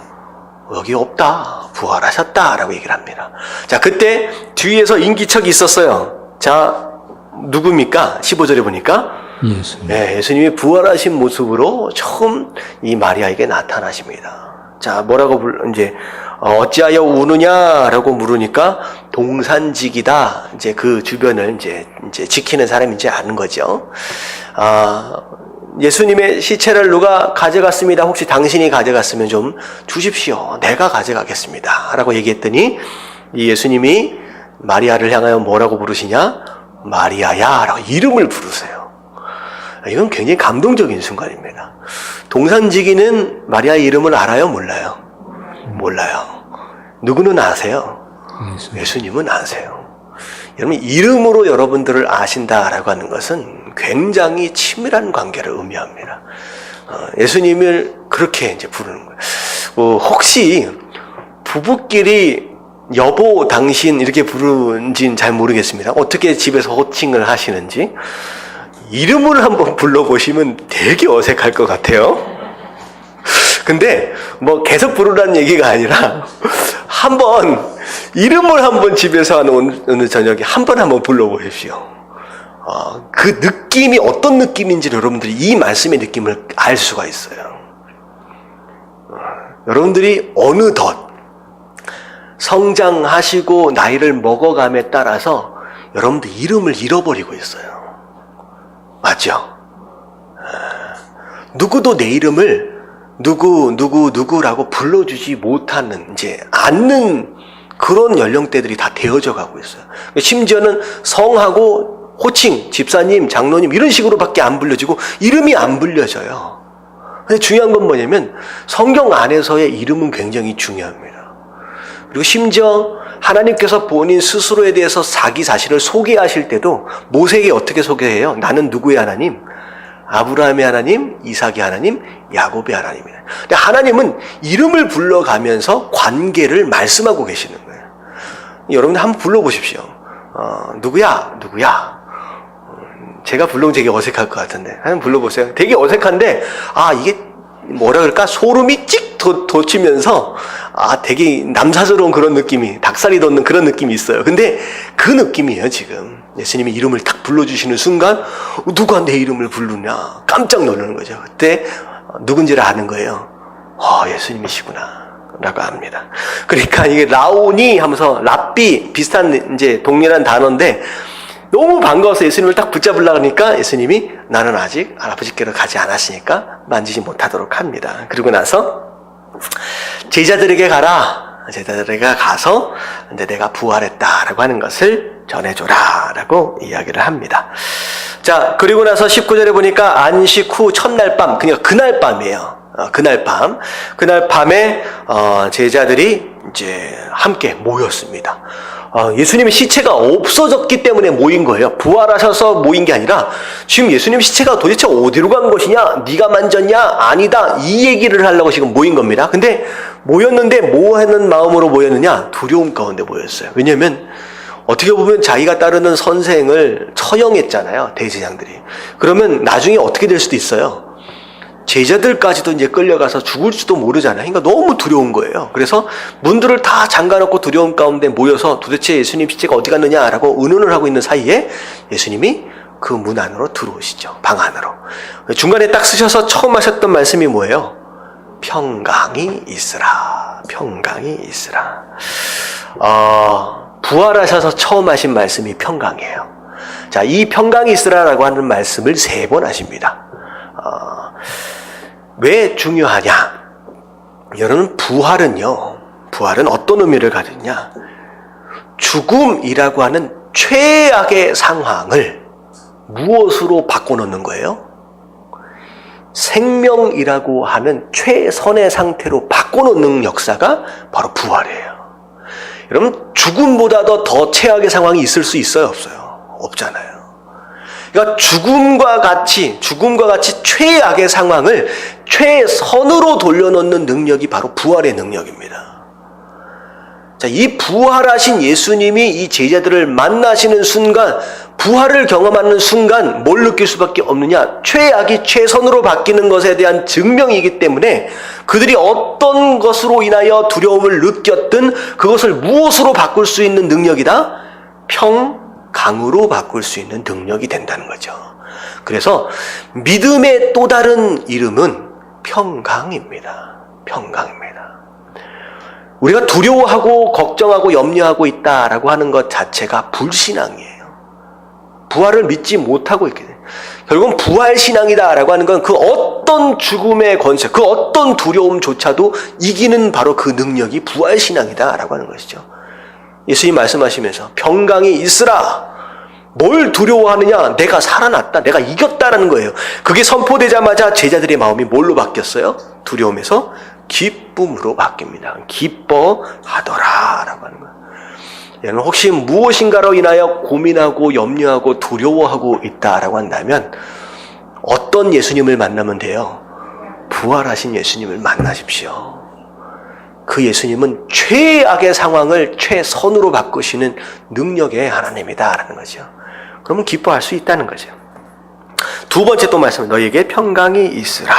여기 없다, 부활하셨다 라고 얘기를 합니다. 자, 그때 뒤에서 인기척이 있었어요. 자, 누굽니까? 15절에 보니까 예수님. 네, 예수님이 부활하신 모습으로 처음 이 마리아에게 나타나십니다. 자, 뭐라고 이제 어찌하여 우느냐라고 물으니까 동산직이다. 이제 그 주변을 이제 지키는 사람인지 아는 거죠. 예수님의 시체를 누가 가져갔습니다. 혹시 당신이 가져갔으면 좀 주십시오. 내가 가져가겠습니다. 라고 얘기했더니 이 예수님이 마리아를 향하여 뭐라고 부르시냐? 마리아야 라고 이름을 부르세요. 이건 굉장히 감동적인 순간입니다. 동산지기는 마리아의 이름을 알아요? 몰라요? 몰라요. 누구는 아세요? 예수님은 아세요. 여러분, 이름으로 여러분들을 아신다라고 하는 것은 굉장히 친밀한 관계를 의미합니다. 예수님을 그렇게 이제 부르는 거예요. 혹시 부부끼리 여보, 당신 이렇게 부르는지는 잘 모르겠습니다. 어떻게 집에서 호칭을 하시는지. 이름을 한번 불러보시면 되게 어색할 것 같아요. 근데 뭐 계속 부르라는 얘기가 아니라 한번 이름을 한번 집에서 하는 오늘 저녁에 한번 불러보십시오. 그 느낌이 어떤 느낌인지 여러분들이 이 말씀의 느낌을 알 수가 있어요. 여러분들이 어느덧 성장하시고 나이를 먹어감에 따라서 여러분들 이름을 잃어버리고 있어요. 맞죠? 누구도 내 이름을 누구라고 불러주지 못하는, 이제 않는 그런 연령대들이 다 되어져 가고 있어요. 심지어는 성하고 호칭, 집사님, 장로님 이런 식으로밖에 안 불려지고 이름이 안 불려져요. 근데 중요한 건 뭐냐면 성경 안에서의 이름은 굉장히 중요합니다. 그리고 심지어 하나님께서 본인 스스로에 대해서 자기 자신을 소개하실 때도 모세에게 어떻게 소개해요? 나는 누구의 하나님? 아브라함의 하나님, 이삭의 하나님, 야곱의 하나님이에요. 근데 하나님은 이름을 불러가면서 관계를 말씀하고 계시는 거예요. 여러분들 한번 불러보십시오. 누구야? 제가 불러면 되게 어색할 것 같은데 한번 불러보세요. 되게 어색한데 이게 뭐라 그럴까? 소름이 찍 돋치면서 되게 남사스러운 그런 느낌이, 닭살이 돋는 그런 느낌이 있어요. 근데 그 느낌이에요. 지금 예수님이 이름을 딱 불러주시는 순간 누가 내 이름을 부르냐 깜짝 놀라는 거죠. 그때 누군지를 아는 거예요. 예수님이시구나 라고 합니다. 그러니까 이게 라오니 하면서 랍비 비슷한 이제 동일한 단어인데 너무 반가워서 예수님을 딱 붙잡으려고 하니까 예수님이 나는 아직 아버지께로 가지 않았으니까 만지지 못하도록 합니다. 그리고 나서 제자들에게 가라. 제자들에게 가서 이제 내가 부활했다라고 하는 것을 전해줘라 라고 이야기를 합니다. 자, 그리고 나서 19절에 보니까 안식 후 첫날 밤, 그러니까 그날 밤이에요. 그날 밤에 제자들이 이제 함께 모였습니다. 예수님의 시체가 없어졌기 때문에 모인 거예요. 부활하셔서 모인 게 아니라 지금 예수님 시체가 도대체 어디로 간 것이냐? 네가 만졌냐? 아니다. 이 얘기를 하려고 지금 모인 겁니다. 근데 모였는데 뭐 하는 마음으로 모였느냐? 두려움 가운데 모였어요. 왜냐하면 어떻게 보면 자기가 따르는 선생을 처형했잖아요. 대제사장들이. 그러면 나중에 어떻게 될 수도 있어요. 제자들까지도 이제 끌려가서 죽을지도 모르잖아요. 그러니까 너무 두려운 거예요. 그래서 문들을 다 잠가놓고 두려움 가운데 모여서 도대체 예수님 시체가 어디 갔느냐라고 의논을 하고 있는 사이에 예수님이 그 문 안으로 들어오시죠. 방 안으로. 중간에 딱 쓰셔서 처음 하셨던 말씀이 뭐예요? 평강이 있으라. 평강이 있으라. 부활하셔서 처음 하신 말씀이 평강이에요. 자, 이 평강이 있으라라고 하는 말씀을 3번 하십니다. 왜 중요하냐? 여러분, 부활은 어떤 의미를 가지냐? 죽음이라고 하는 최악의 상황을 무엇으로 바꿔놓는 거예요? 생명이라고 하는 최선의 상태로 바꿔놓는 역사가 바로 부활이에요. 여러분, 죽음보다도 더 최악의 상황이 있을 수 있어요? 없어요? 없잖아요. 그러니까 죽음과 같이 최악의 상황을 최선으로 돌려놓는 능력이 바로 부활의 능력입니다. 자, 이 부활하신 예수님이 이 제자들을 만나시는 순간, 부활을 경험하는 순간 뭘 느낄 수밖에 없느냐? 최악이 최선으로 바뀌는 것에 대한 증명이기 때문에 그들이 어떤 것으로 인하여 두려움을 느꼈든 그것을 무엇으로 바꿀 수 있는 능력이다? 평강으로 바꿀 수 있는 능력이 된다는 거죠. 그래서 믿음의 또 다른 이름은 평강입니다. 평강입니다. 우리가 두려워하고 걱정하고 염려하고 있다라고 하는 것 자체가 불신앙이에요. 부활을 믿지 못하고 있게 돼요. 결국은 부활신앙이다라고 하는 건 그 어떤 죽음의 권세, 그 어떤 두려움조차도 이기는 바로 그 능력이 부활신앙이다라고 하는 것이죠. 예수님 말씀하시면서 평강이 있으라. 뭘 두려워하느냐? 내가 살아났다. 내가 이겼다라는 거예요. 그게 선포되자마자 제자들의 마음이 뭘로 바뀌었어요? 두려움에서 기쁨으로 바뀝니다. 기뻐하더라라고 하는 거예요. 여러분, 혹시 무엇인가로 인하여 고민하고 염려하고 두려워하고 있다라고 한다면 어떤 예수님을 만나면 돼요? 부활하신 예수님을 만나십시오. 그 예수님은 최악의 상황을 최선으로 바꾸시는 능력의 하나님이다라는 거죠. 그러면 기뻐할 수 있다는 거죠. 두 번째 또 말씀은 너희에게 평강이 있으라.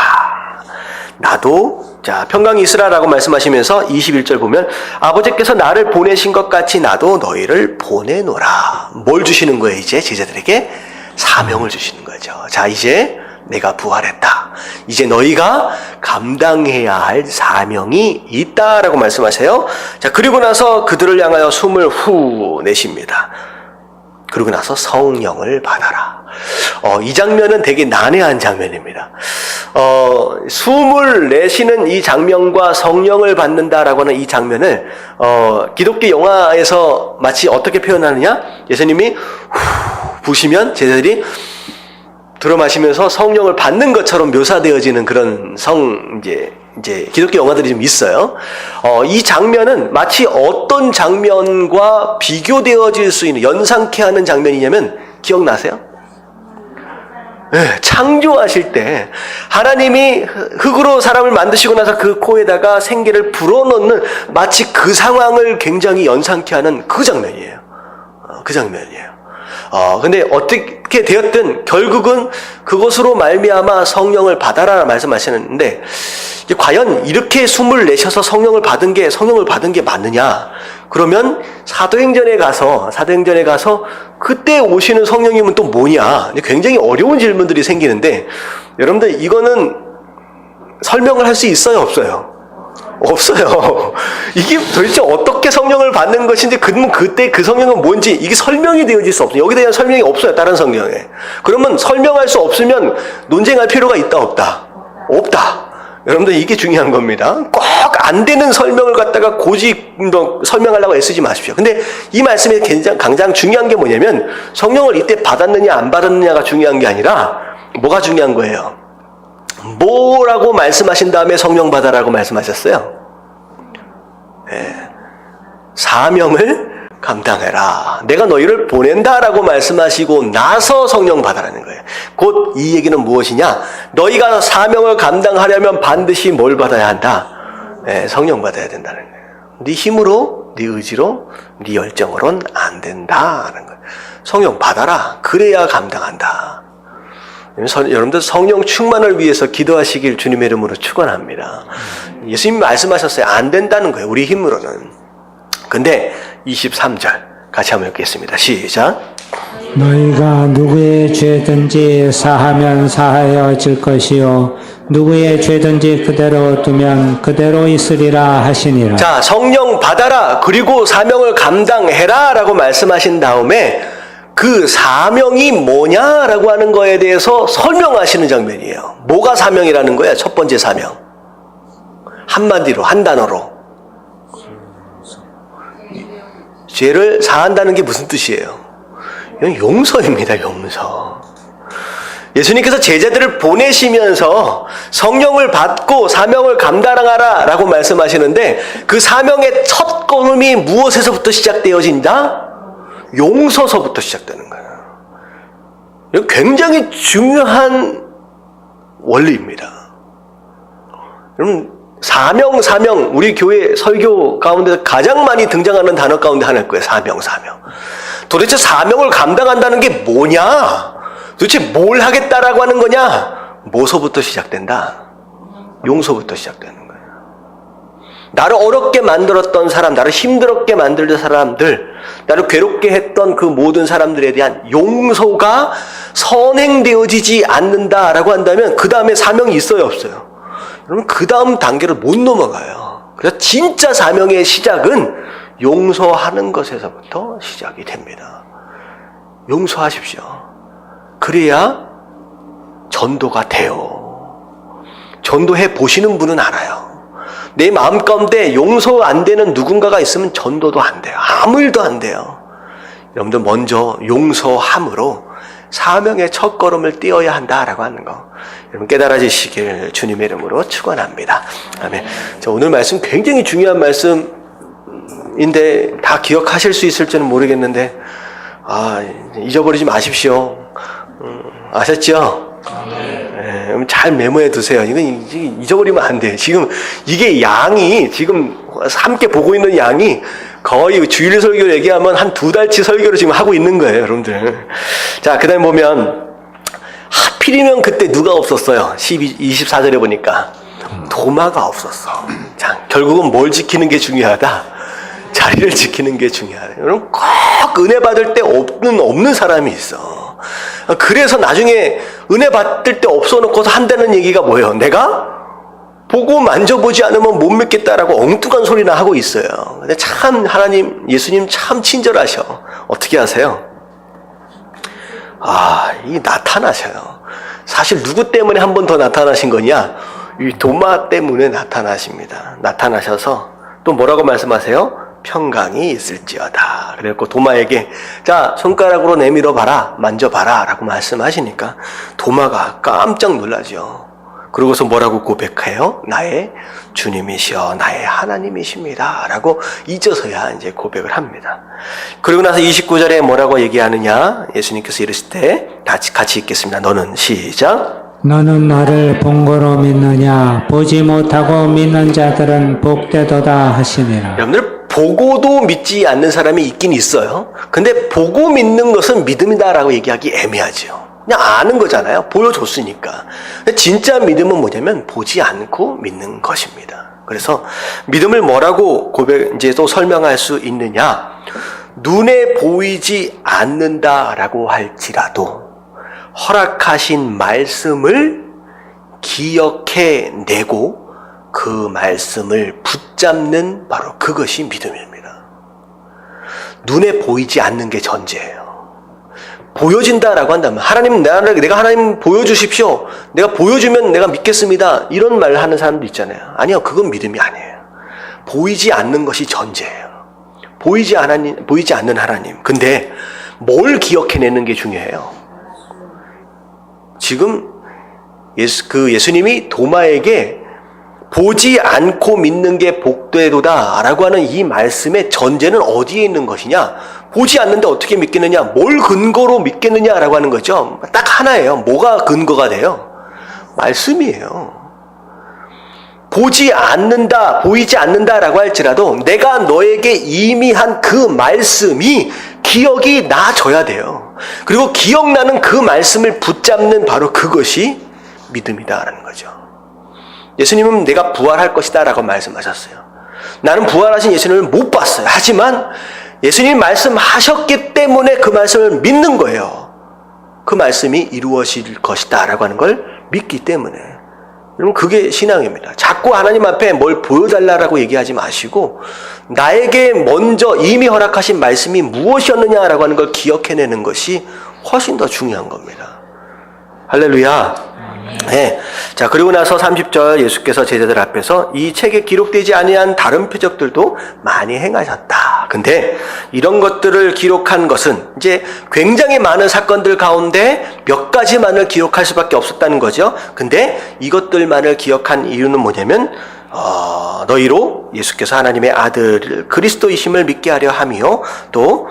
나도, 자, 평강이 있으라라고 말씀하시면서 21절 보면 아버지께서 나를 보내신 것 같이 나도 너희를 보내노라. 뭘 주시는 거예요? 이제 제자들에게 사명을 주시는 거죠. 자, 이제 내가 부활했다. 이제 너희가 감당해야 할 사명이 있다라고 말씀하세요. 자, 그리고 나서 그들을 향하여 숨을 후 내쉽니다. 그리고 나서 성령을 받아라. 이 장면은 되게 난해한 장면입니다. 숨을 내쉬는 이 장면과 성령을 받는다라고 하는 이 장면을 기독교 영화에서 마치 어떻게 표현하느냐? 예수님이 후 부시면 제자들이 들어마시면서 성령을 받는 것처럼 묘사되어지는 그런 이제 기독교 영화들이 좀 있어요. 이 장면은 마치 어떤 장면과 비교되어질 수 있는, 연상케 하는 장면이냐면 기억나세요? 네, 창조하실 때 하나님이 흙으로 사람을 만드시고 나서 그 코에다가 생기를 불어넣는 마치 그 상황을 굉장히 연상케 하는 그 장면이에요. 그 장면이에요. 근데 어떻게 되었든 결국은 그것으로 말미암아 성령을 받아라 말씀하시는데, 과연 이렇게 숨을 내셔서 성령을 받은 게 맞느냐? 그러면 사도행전에 가서 그때 오시는 성령님은 또 뭐냐? 굉장히 어려운 질문들이 생기는데, 여러분들 이거는 설명을 할 수 있어요, 없어요? 없어요. 이게 도대체 어떻게 성령을 받는 것인지, 그때 그 성령은 뭔지 이게 설명이 되어질 수 없어요. 여기에 대한 설명이 없어요, 다른 성경에. 그러면 설명할 수 없으면 논쟁할 필요가 있다, 없다? 없다. 여러분들 이게 중요한 겁니다. 꼭 안 되는 설명을 갖다가 고집 설명하려고 애쓰지 마십시오. 근데 이 말씀에 가장 중요한 게 뭐냐면 성령을 이때 받았느냐 안 받았느냐가 중요한 게 아니라 뭐가 중요한 거예요? 뭐라고 말씀하신 다음에 성령 받아라고 말씀하셨어요? 네. 사명을 감당해라. 내가 너희를 보낸다라고 말씀하시고 나서 성령 받아라는 거예요. 곧 이 얘기는 무엇이냐? 너희가 사명을 감당하려면 반드시 뭘 받아야 한다? 네, 성령 받아야 된다는 거예요. 네 힘으로, 네 의지로, 네 열정으로는 안 된다는 거예요. 성령 받아라. 그래야 감당한다. 여러분들 성령 충만을 위해서 기도하시길 주님의 이름으로 축원합니다. 예수님이 말씀하셨어요. 안 된다는 거예요. 우리 힘으로는. 근데 23절 같이 한번 읽겠습니다. 시작. 너희가 누구의 죄든지 사하면 사하여질 것이요 누구의 죄든지 그대로 두면 그대로 있으리라 하시니라. 자, 성령 받아라. 그리고 사명을 감당해라 라고 말씀하신 다음에 그 사명이 뭐냐라고 하는 거에 대해서 설명하시는 장면이에요. 뭐가 사명이라는 거야? 첫 번째 사명. 한마디로, 한 단어로. 죄를 사한다는 게 무슨 뜻이에요? 이건 용서입니다. 용서. 예수님께서 제자들을 보내시면서 성령을 받고 사명을 감당하라 라고 말씀하시는데 그 사명의 첫 걸음이 무엇에서부터 시작되어진다? 용서서부터 시작되는 거예요. 이건 굉장히 중요한 원리입니다. 여러분, 사명, 우리 교회 설교 가운데 가장 많이 등장하는 단어 가운데 하나일 거예요. 사명. 도대체 사명을 감당한다는 게 뭐냐? 도대체 뭘 하겠다라고 하는 거냐? 뭐서부터 시작된다? 용서부터 시작되는 거예요. 나를 어렵게 만들었던 사람, 나를 힘들었게 만들던 사람들, 나를 괴롭게 했던 그 모든 사람들에 대한 용서가 선행되어지지 않는다라고 한다면 그 다음에 사명이 있어요, 없어요? 여러분, 그 다음 단계를 못 넘어가요. 그래서 진짜 사명의 시작은 용서하는 것에서부터 시작이 됩니다. 용서하십시오. 그래야 전도가 돼요. 전도해 보시는 분은 알아요. 내 마음 가운데 용서 안 되는 누군가가 있으면 전도도 안 돼요. 아무 일도 안 돼요. 여러분들 먼저 용서함으로 사명의 첫걸음을 띄어야 한다라고 하는 거 여러분 깨달아지시길 주님의 이름으로 축원합니다. 아멘. 자, 오늘 말씀 굉장히 중요한 말씀인데 다 기억하실 수 있을지는 모르겠는데 잊어버리지 마십시오. 아셨죠? 네, 잘 메모해 두세요. 이건 잊어버리면 안 돼요. 지금 이게 양이 지금 함께 보고 있는 양이 거의 주일 설교 얘기하면 한 2달치 설교를 지금 하고 있는 거예요, 여러분들. 자, 그 다음에 보면 하필이면 그때 누가 없었어요? 24절에 보니까 도마가 없었어. 자, 결국은 뭘 지키는 게 중요하다? 자리를 지키는 게 중요하다. 여러분 꼭 은혜 받을 때 없는 사람이 있어. 그래서 나중에 은혜 받을 때 없어놓고서 한다는 얘기가 뭐예요? 내가 보고 만져보지 않으면 못 믿겠다라고 엉뚱한 소리나 하고 있어요. 근데 참 하나님, 예수님 참 친절하셔. 어떻게 하세요? 이 나타나셔요. 사실 누구 때문에 한 번 더 나타나신 거냐? 이 도마 때문에 나타나십니다. 나타나셔서 또 뭐라고 말씀하세요? 평강이 있을지어다. 그래갖고 도마에게 자 손가락으로 내밀어 봐라, 만져봐라 라고 말씀하시니까 도마가 깜짝 놀라죠. 그러고서 뭐라고 고백해요? 나의 주님이시여 나의 하나님이십니다 라고 잊어서야 이제 고백을 합니다. 그리고 나서 29절에 뭐라고 얘기하느냐? 예수님께서 이르실 때 같이 읽겠습니다. 너는 시작. 너는 나를 본 거로 믿느냐? 보지 못하고 믿는 자들은 복되도다 하시니라. 여러분들 보고도 믿지 않는 사람이 있긴 있어요. 근데 보고 믿는 것은 믿음이다라고 얘기하기 애매하죠. 그냥 아는 거잖아요. 보여줬으니까. 진짜 믿음은 뭐냐면 보지 않고 믿는 것입니다. 그래서 믿음을 뭐라고 이제 또 설명할 수 있느냐? 눈에 보이지 않는다라고 할지라도 허락하신 말씀을 기억해내고 그 말씀을 붙잡는 바로 그것이 믿음입니다. 눈에 보이지 않는 게 전제예요. 보여진다라고 한다면 하나님 내가 하나님 보여주십시오. 내가 보여주면 내가 믿겠습니다. 이런 말을 하는 사람도 있잖아요. 아니요, 그건 믿음이 아니에요. 보이지 않는 것이 전제예요. 보이지 않는 하나님. 근데 뭘 기억해내는 게 중요해요. 지금 예수님이 도마에게 보지 않고 믿는 게 복되도다 라고 하는 이 말씀의 전제는 어디에 있는 것이냐? 보지 않는데 어떻게 믿겠느냐? 뭘 근거로 믿겠느냐라고 하는 거죠. 딱 하나예요. 뭐가 근거가 돼요? 말씀이에요. 보지 않는다, 보이지 않는다라고 할지라도 내가 너에게 이미 한 그 말씀이 기억이 나져야 돼요. 그리고 기억나는 그 말씀을 붙잡는 바로 그것이 믿음이다라는 거죠. 예수님은 내가 부활할 것이다 라고 말씀하셨어요. 나는 부활하신 예수님을 못 봤어요. 하지만 예수님이 말씀하셨기 때문에 그 말씀을 믿는 거예요. 그 말씀이 이루어질 것이다 라고 하는 걸 믿기 때문에. 여러분, 그게 신앙입니다. 자꾸 하나님 앞에 뭘 보여달라고 얘기하지 마시고 나에게 먼저 이미 허락하신 말씀이 무엇이었느냐라고 하는 걸 기억해내는 것이 훨씬 더 중요한 겁니다. 할렐루야. 네. 자, 그리고 나서 30절 예수께서 제자들 앞에서 이 책에 기록되지 아니한 다른 표적들도 많이 행하셨다. 근데 이런 것들을 기록한 것은 이제 굉장히 많은 사건들 가운데 몇 가지만을 기록할 수밖에 없었다는 거죠. 근데 이것들만을 기억한 이유는 뭐냐면 너희로 예수께서 하나님의 아들 그리스도이심을 믿게 하려 함이요 또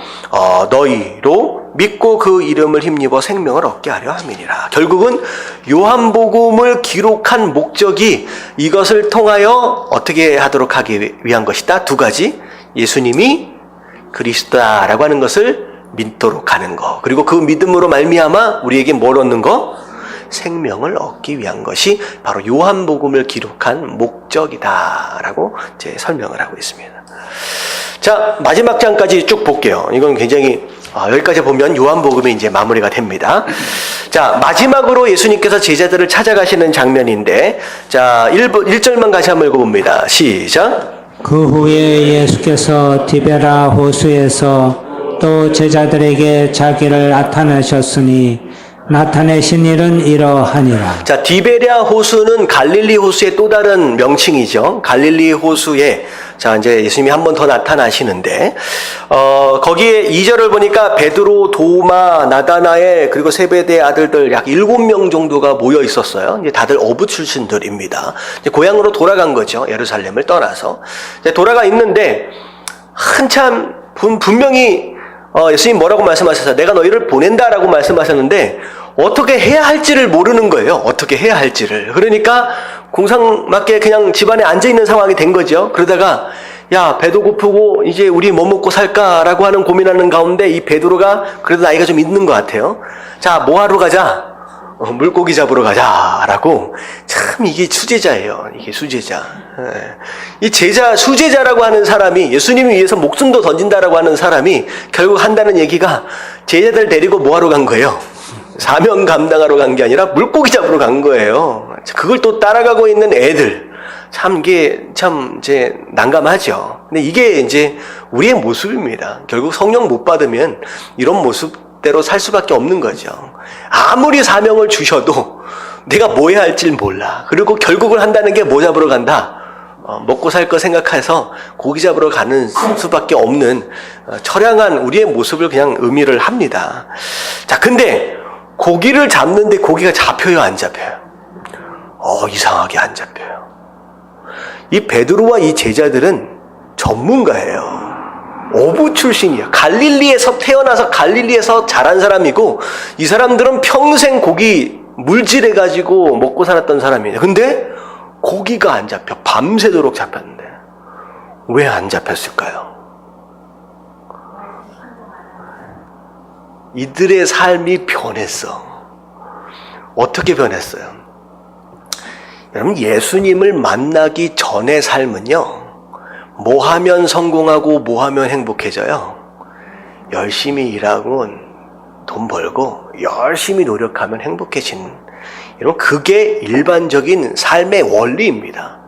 너희로 믿고 그 이름을 힘입어 생명을 얻게 하려 함이니라. 결국은 요한복음을 기록한 목적이 이것을 통하여 어떻게 하도록 하기 위한 것이다. 두 가지. 예수님이 그리스도다라고 하는 것을 믿도록 하는 거. 그리고 그 믿음으로 말미암아 우리에게 뭘 얻는 거? 생명을 얻기 위한 것이 바로 요한복음을 기록한 목적이다라고 이제 설명을 하고 있습니다. 자, 마지막 장까지 쭉 볼게요. 이건 굉장히 여기까지 보면 요한복음이 이제 마무리가 됩니다. 자, 마지막으로 예수님께서 제자들을 찾아가시는 장면인데, 자, 1절만 같이 한번 읽어봅니다. 시작. 그 후에 예수께서 디베라 호수에서 또 제자들에게 자기를 나타내셨으니 나타내신 일은 이러하니라. 자, 디베랴 호수는 갈릴리 호수의 또 다른 명칭이죠. 갈릴리 호수에 자, 이제 예수님이 한 번 더 나타나시는데 거기에 2절을 보니까 베드로, 도마, 나다나엘 그리고 세베대의 아들들 약 7명 정도가 모여 있었어요. 이제 다들 어부 출신들입니다. 이제 고향으로 돌아간 거죠. 예루살렘을 떠나서. 이제 돌아가 있는데 한참 분명히 예수님 뭐라고 말씀하셨어요? 내가 너희를 보낸다라고 말씀하셨는데 어떻게 해야 할지를 모르는 거예요. 어떻게 해야 할지를. 그러니까 공상맞게 그냥 집안에 앉아있는 상황이 된 거죠. 그러다가 야, 배도 고프고 이제 우리 뭐 먹고 살까라고 하는 고민하는 가운데 이 베드로가 그래도 나이가 좀 있는 것 같아요. 자, 뭐 하러 가자? 물고기 잡으러 가자라고. 참 이게 수제자예요. 이게 수제자. 이 수제자라고 하는 사람이 예수님을 위해서 목숨도 던진다라고 하는 사람이 결국 한다는 얘기가 제자들 데리고 뭐 하러 간 거예요? 사명 감당하러 간 게 아니라 물고기 잡으러 간 거예요. 그걸 또 따라가고 있는 애들. 참 이게 참 이제 난감하죠. 근데 이게 이제 우리의 모습입니다. 결국 성령 못 받으면 이런 모습대로 살 수밖에 없는 거죠. 아무리 사명을 주셔도 내가 뭐 해야 할지 몰라. 그리고 결국은 한다는 게 뭐 잡으러 간다? 먹고 살 거 생각해서 고기 잡으러 가는 수밖에 없는 처량한 우리의 모습을 그냥 의미를 합니다. 자, 근데 고기를 잡는데 고기가 잡혀요, 안 잡혀요? 이상하게 안 잡혀요. 이 베드로와 이 제자들은 전문가예요. 어부 출신이에요. 갈릴리에서 태어나서 갈릴리에서 자란 사람이고 이 사람들은 평생 고기 물질해가지고 먹고 살았던 사람이에요. 근데 고기가 안 잡혀. 밤새도록 잡혔는데 왜 안 잡혔을까요? 이들의 삶이 변했어. 어떻게 변했어요? 여러분, 예수님을 만나기 전의 삶은요, 뭐 하면 성공하고 뭐 하면 행복해져요? 열심히 일하고 돈 벌고 열심히 노력하면 행복해지는, 여러분, 그게 일반적인 삶의 원리입니다.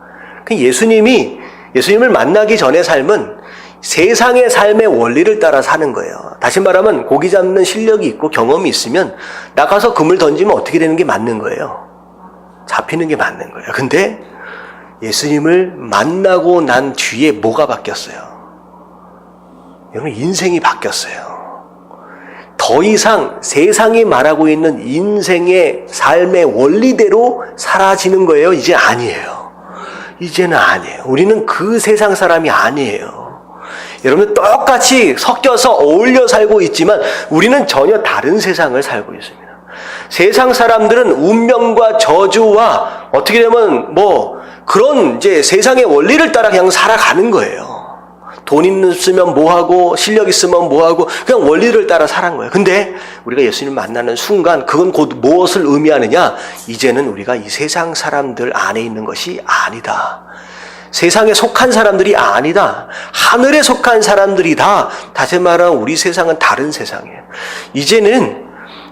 예수님을 만나기 전의 삶은 세상의 삶의 원리를 따라 사는 거예요. 다시 말하면 고기 잡는 실력이 있고 경험이 있으면 나가서 그물 던지면 어떻게 되는 게 맞는 거예요? 잡히는 게 맞는 거예요. 근데 예수님을 만나고 난 뒤에 뭐가 바뀌었어요? 여러분, 인생이 바뀌었어요. 더 이상 세상이 말하고 있는 인생의 삶의 원리대로 사라지는 거예요? 이제 아니에요. 이제는 아니에요. 우리는 그 세상 사람이 아니에요. 여러분, 똑같이 섞여서 어울려 살고 있지만 우리는 전혀 다른 세상을 살고 있습니다. 세상 사람들은 운명과 저주와 어떻게 되면 그런 이제 세상의 원리를 따라 그냥 살아가는 거예요. 돈 있으면 뭐하고 실력 있으면 뭐하고 그냥 원리를 따라 살아간 거예요. 근데 우리가 예수님을 만나는 순간 그건 곧 무엇을 의미하느냐? 이제는 우리가 이 세상 사람들 안에 있는 것이 아니다. 세상에 속한 사람들이 아니다. 하늘에 속한 사람들이다. 다시 말하면 우리 세상은 다른 세상이에요. 이제는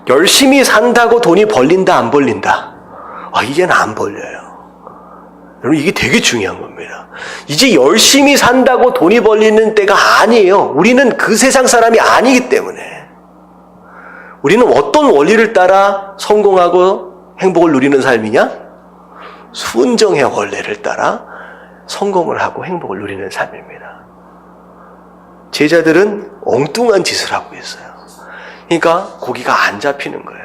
열심히 산다고 돈이 벌린다 안 벌린다? 이제는 안 벌려요. 여러분, 이게 되게 중요한 겁니다. 이제 열심히 산다고 돈이 벌리는 때가 아니에요. 우리는 그 세상 사람이 아니기 때문에. 우리는 어떤 원리를 따라 성공하고 행복을 누리는 삶이냐? 순정의 원리를 따라 성공을 하고 행복을 누리는 삶입니다. 제자들은 엉뚱한 짓을 하고 있어요. 그러니까 고기가 안 잡히는 거예요.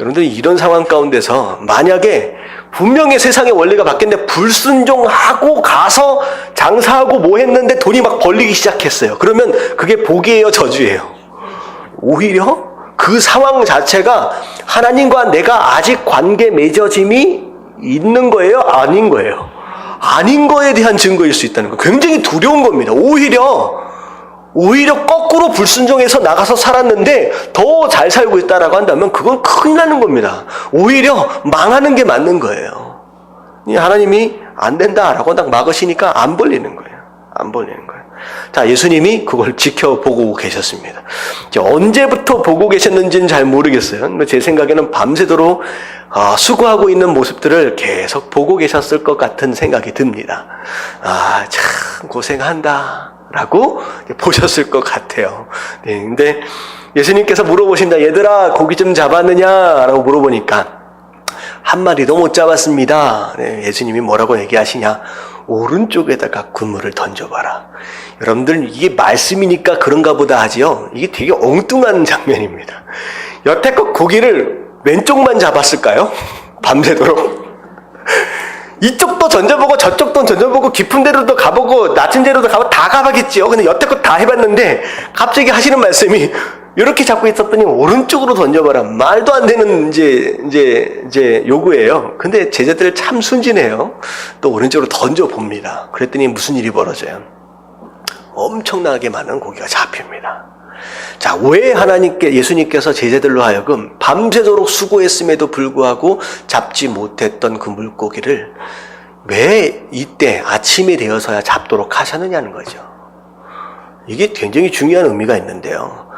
여러분들, 이런 상황 가운데서 만약에 분명히 세상의 원리가 바뀌었는데 불순종하고 가서 장사하고 뭐 했는데 돈이 막 벌리기 시작했어요. 그러면 그게 복이에요, 저주예요? 오히려 그 상황 자체가 하나님과 내가 아직 관계 맺어짐이 있는 거예요? 아닌 거예요? 아닌 거에 대한 증거일 수 있다는 거. 굉장히 두려운 겁니다. 오히려 거꾸로 불순종해서 나가서 살았는데 더 잘 살고 있다라고 한다면 그건 큰일 나는 겁니다. 오히려 망하는 게 맞는 거예요. 하나님이 안 된다라고 딱 막으시니까 안 벌리는 거예요. 안 벌리는 거예요. 자, 예수님이 그걸 지켜보고 계셨습니다. 언제부터 보고 계셨는지는 잘 모르겠어요. 제 생각에는 밤새도록 수고하고 있는 모습들을 계속 보고 계셨을 것 같은 생각이 듭니다. 참 고생한다 라고 보셨을 것 같아요. 네, 근데 예수님께서 물어보신다. 얘들아, 고기 좀 잡았느냐? 라고 물어보니까 한 마리도 못 잡았습니다. 네, 예수님이 뭐라고 얘기하시냐? 오른쪽에다가 그물을 던져봐라. 여러분들, 이게 말씀이니까 그런가 보다 하지요. 이게 되게 엉뚱한 장면입니다. 여태껏 고기를 왼쪽만 잡았을까요? 밤새도록. 이쪽도 던져보고 저쪽도 던져보고 깊은 데로도 가보고 낮은 데로도 가보고 다 가봤겠지요. 근데 여태껏 다 해봤는데 갑자기 하시는 말씀이 이렇게 잡고 있었더니 오른쪽으로 던져봐라. 말도 안 되는 이제 요구예요. 근데 제자들 참 순진해요. 또 오른쪽으로 던져봅니다. 그랬더니 무슨 일이 벌어져요? 엄청나게 많은 고기가 잡힙니다. 자, 왜 예수님께서 제자들로 하여금 밤새도록 수고했음에도 불구하고 잡지 못했던 그 물고기를 왜 이때 아침이 되어서야 잡도록 하셨느냐는 거죠. 이게 굉장히 중요한 의미가 있는데요.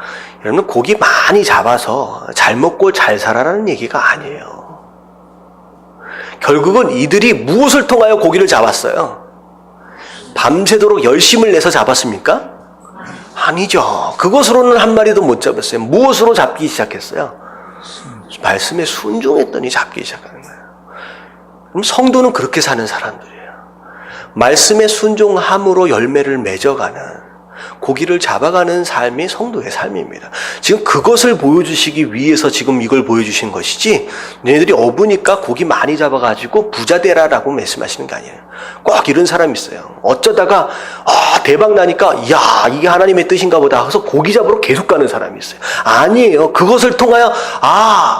여러분, 고기 많이 잡아서 잘 먹고 잘 살아라는 얘기가 아니에요. 결국은 이들이 무엇을 통하여 고기를 잡았어요? 밤새도록 열심을 내서 잡았습니까? 아니죠. 그것으로는 한 마리도 못 잡았어요. 무엇으로 잡기 시작했어요? 말씀에 순종했더니 잡기 시작하는 거예요. 그럼 성도는 그렇게 사는 사람들이에요. 말씀에 순종함으로 열매를 맺어가는, 고기를 잡아가는 삶이 성도의 삶입니다. 지금 그것을 보여주시기 위해서 지금 이걸 보여주신 것이지, 너희들이 어부니까 고기 많이 잡아가지고 부자 되라라고 말씀하시는 게 아니에요. 꼭 이런 사람이 있어요. 어쩌다가 대박 나니까 이야, 이게 하나님의 뜻인가 보다 하면서 고기 잡으러 계속 가는 사람이 있어요. 아니에요. 그것을 통하여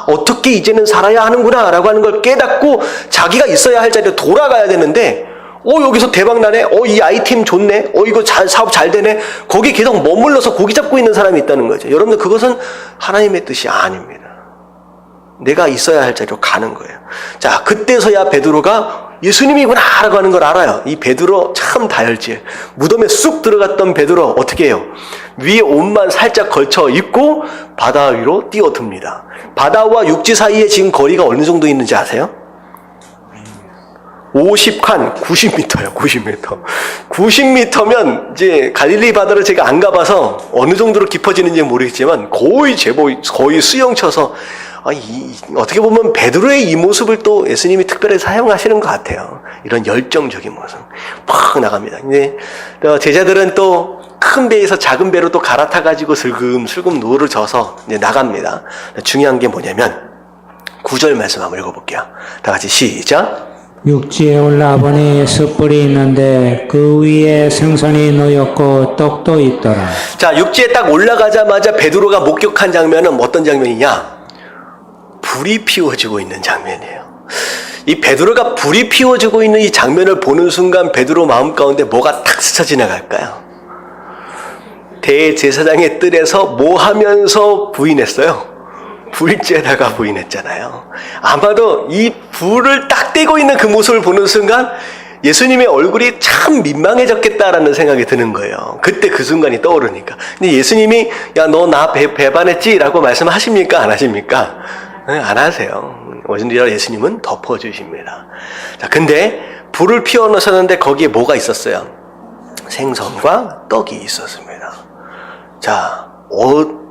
어떻게 이제는 살아야 하는구나 라고 하는 걸 깨닫고 자기가 있어야 할 자리로 돌아가야 되는데, 여기서 대박 나네? 이 아이템 좋네? 이거 사업 잘 되네? 거기 계속 머물러서 고기 잡고 있는 사람이 있다는 거죠. 여러분들, 그것은 하나님의 뜻이 아닙니다. 내가 있어야 할 자리로 가는 거예요. 자, 그때서야 베드로가 예수님이구나 라고 하는 걸 알아요. 이 베드로 참 다혈질. 무덤에 쑥 들어갔던 베드로 어떻게 해요? 위에 옷만 살짝 걸쳐 입고 바다 위로 뛰어듭니다. 바다와 육지 사이에 지금 거리가 어느 정도 있는지 아세요? 50칸, 90m요, 90m. 90m면 이제 갈릴리 바다를 제가 안 가봐서 어느 정도로 깊어지는지 모르겠지만 거의 수영 쳐서 어떻게 보면 베드로의 이 모습을 또 예수님이 특별히 사용하시는 것 같아요. 이런 열정적인 모습. 팍 나갑니다. 이제 제자들은 또 큰 배에서 작은 배로 또 갈아타가지고 슬금슬금 노를 져서 이제 나갑니다. 중요한 게 뭐냐면 9절 말씀 한번 읽어볼게요. 다 같이 시작. 육지에 올라보니 숯불이 있는데 그 위에 생선이 놓였고 떡도 있더라. 자, 육지에 딱 올라가자마자 베드로가 목격한 장면은 어떤 장면이냐? 불이 피워지고 있는 장면이에요. 이 베드로가 불이 피워지고 있는 이 장면을 보는 순간 베드로 마음 가운데 뭐가 탁 스쳐 지나갈까요? 대제사장의 뜰에서 뭐 하면서 부인했어요? 불쬐다가 부인했잖아요. 아마도 이 불을 딱 떼고 있는 그 모습을 보는 순간 예수님의 얼굴이 참 민망해졌겠다라는 생각이 드는 거예요. 그때 그 순간이 떠오르니까. 근데 예수님이 야, 너 나 배반했지? 라고 말씀하십니까? 안 하십니까? 안 하세요. 오히려 예수님은 덮어주십니다. 자, 근데 불을 피워놓으셨는데 거기에 뭐가 있었어요? 생선과 떡이 있었습니다. 자,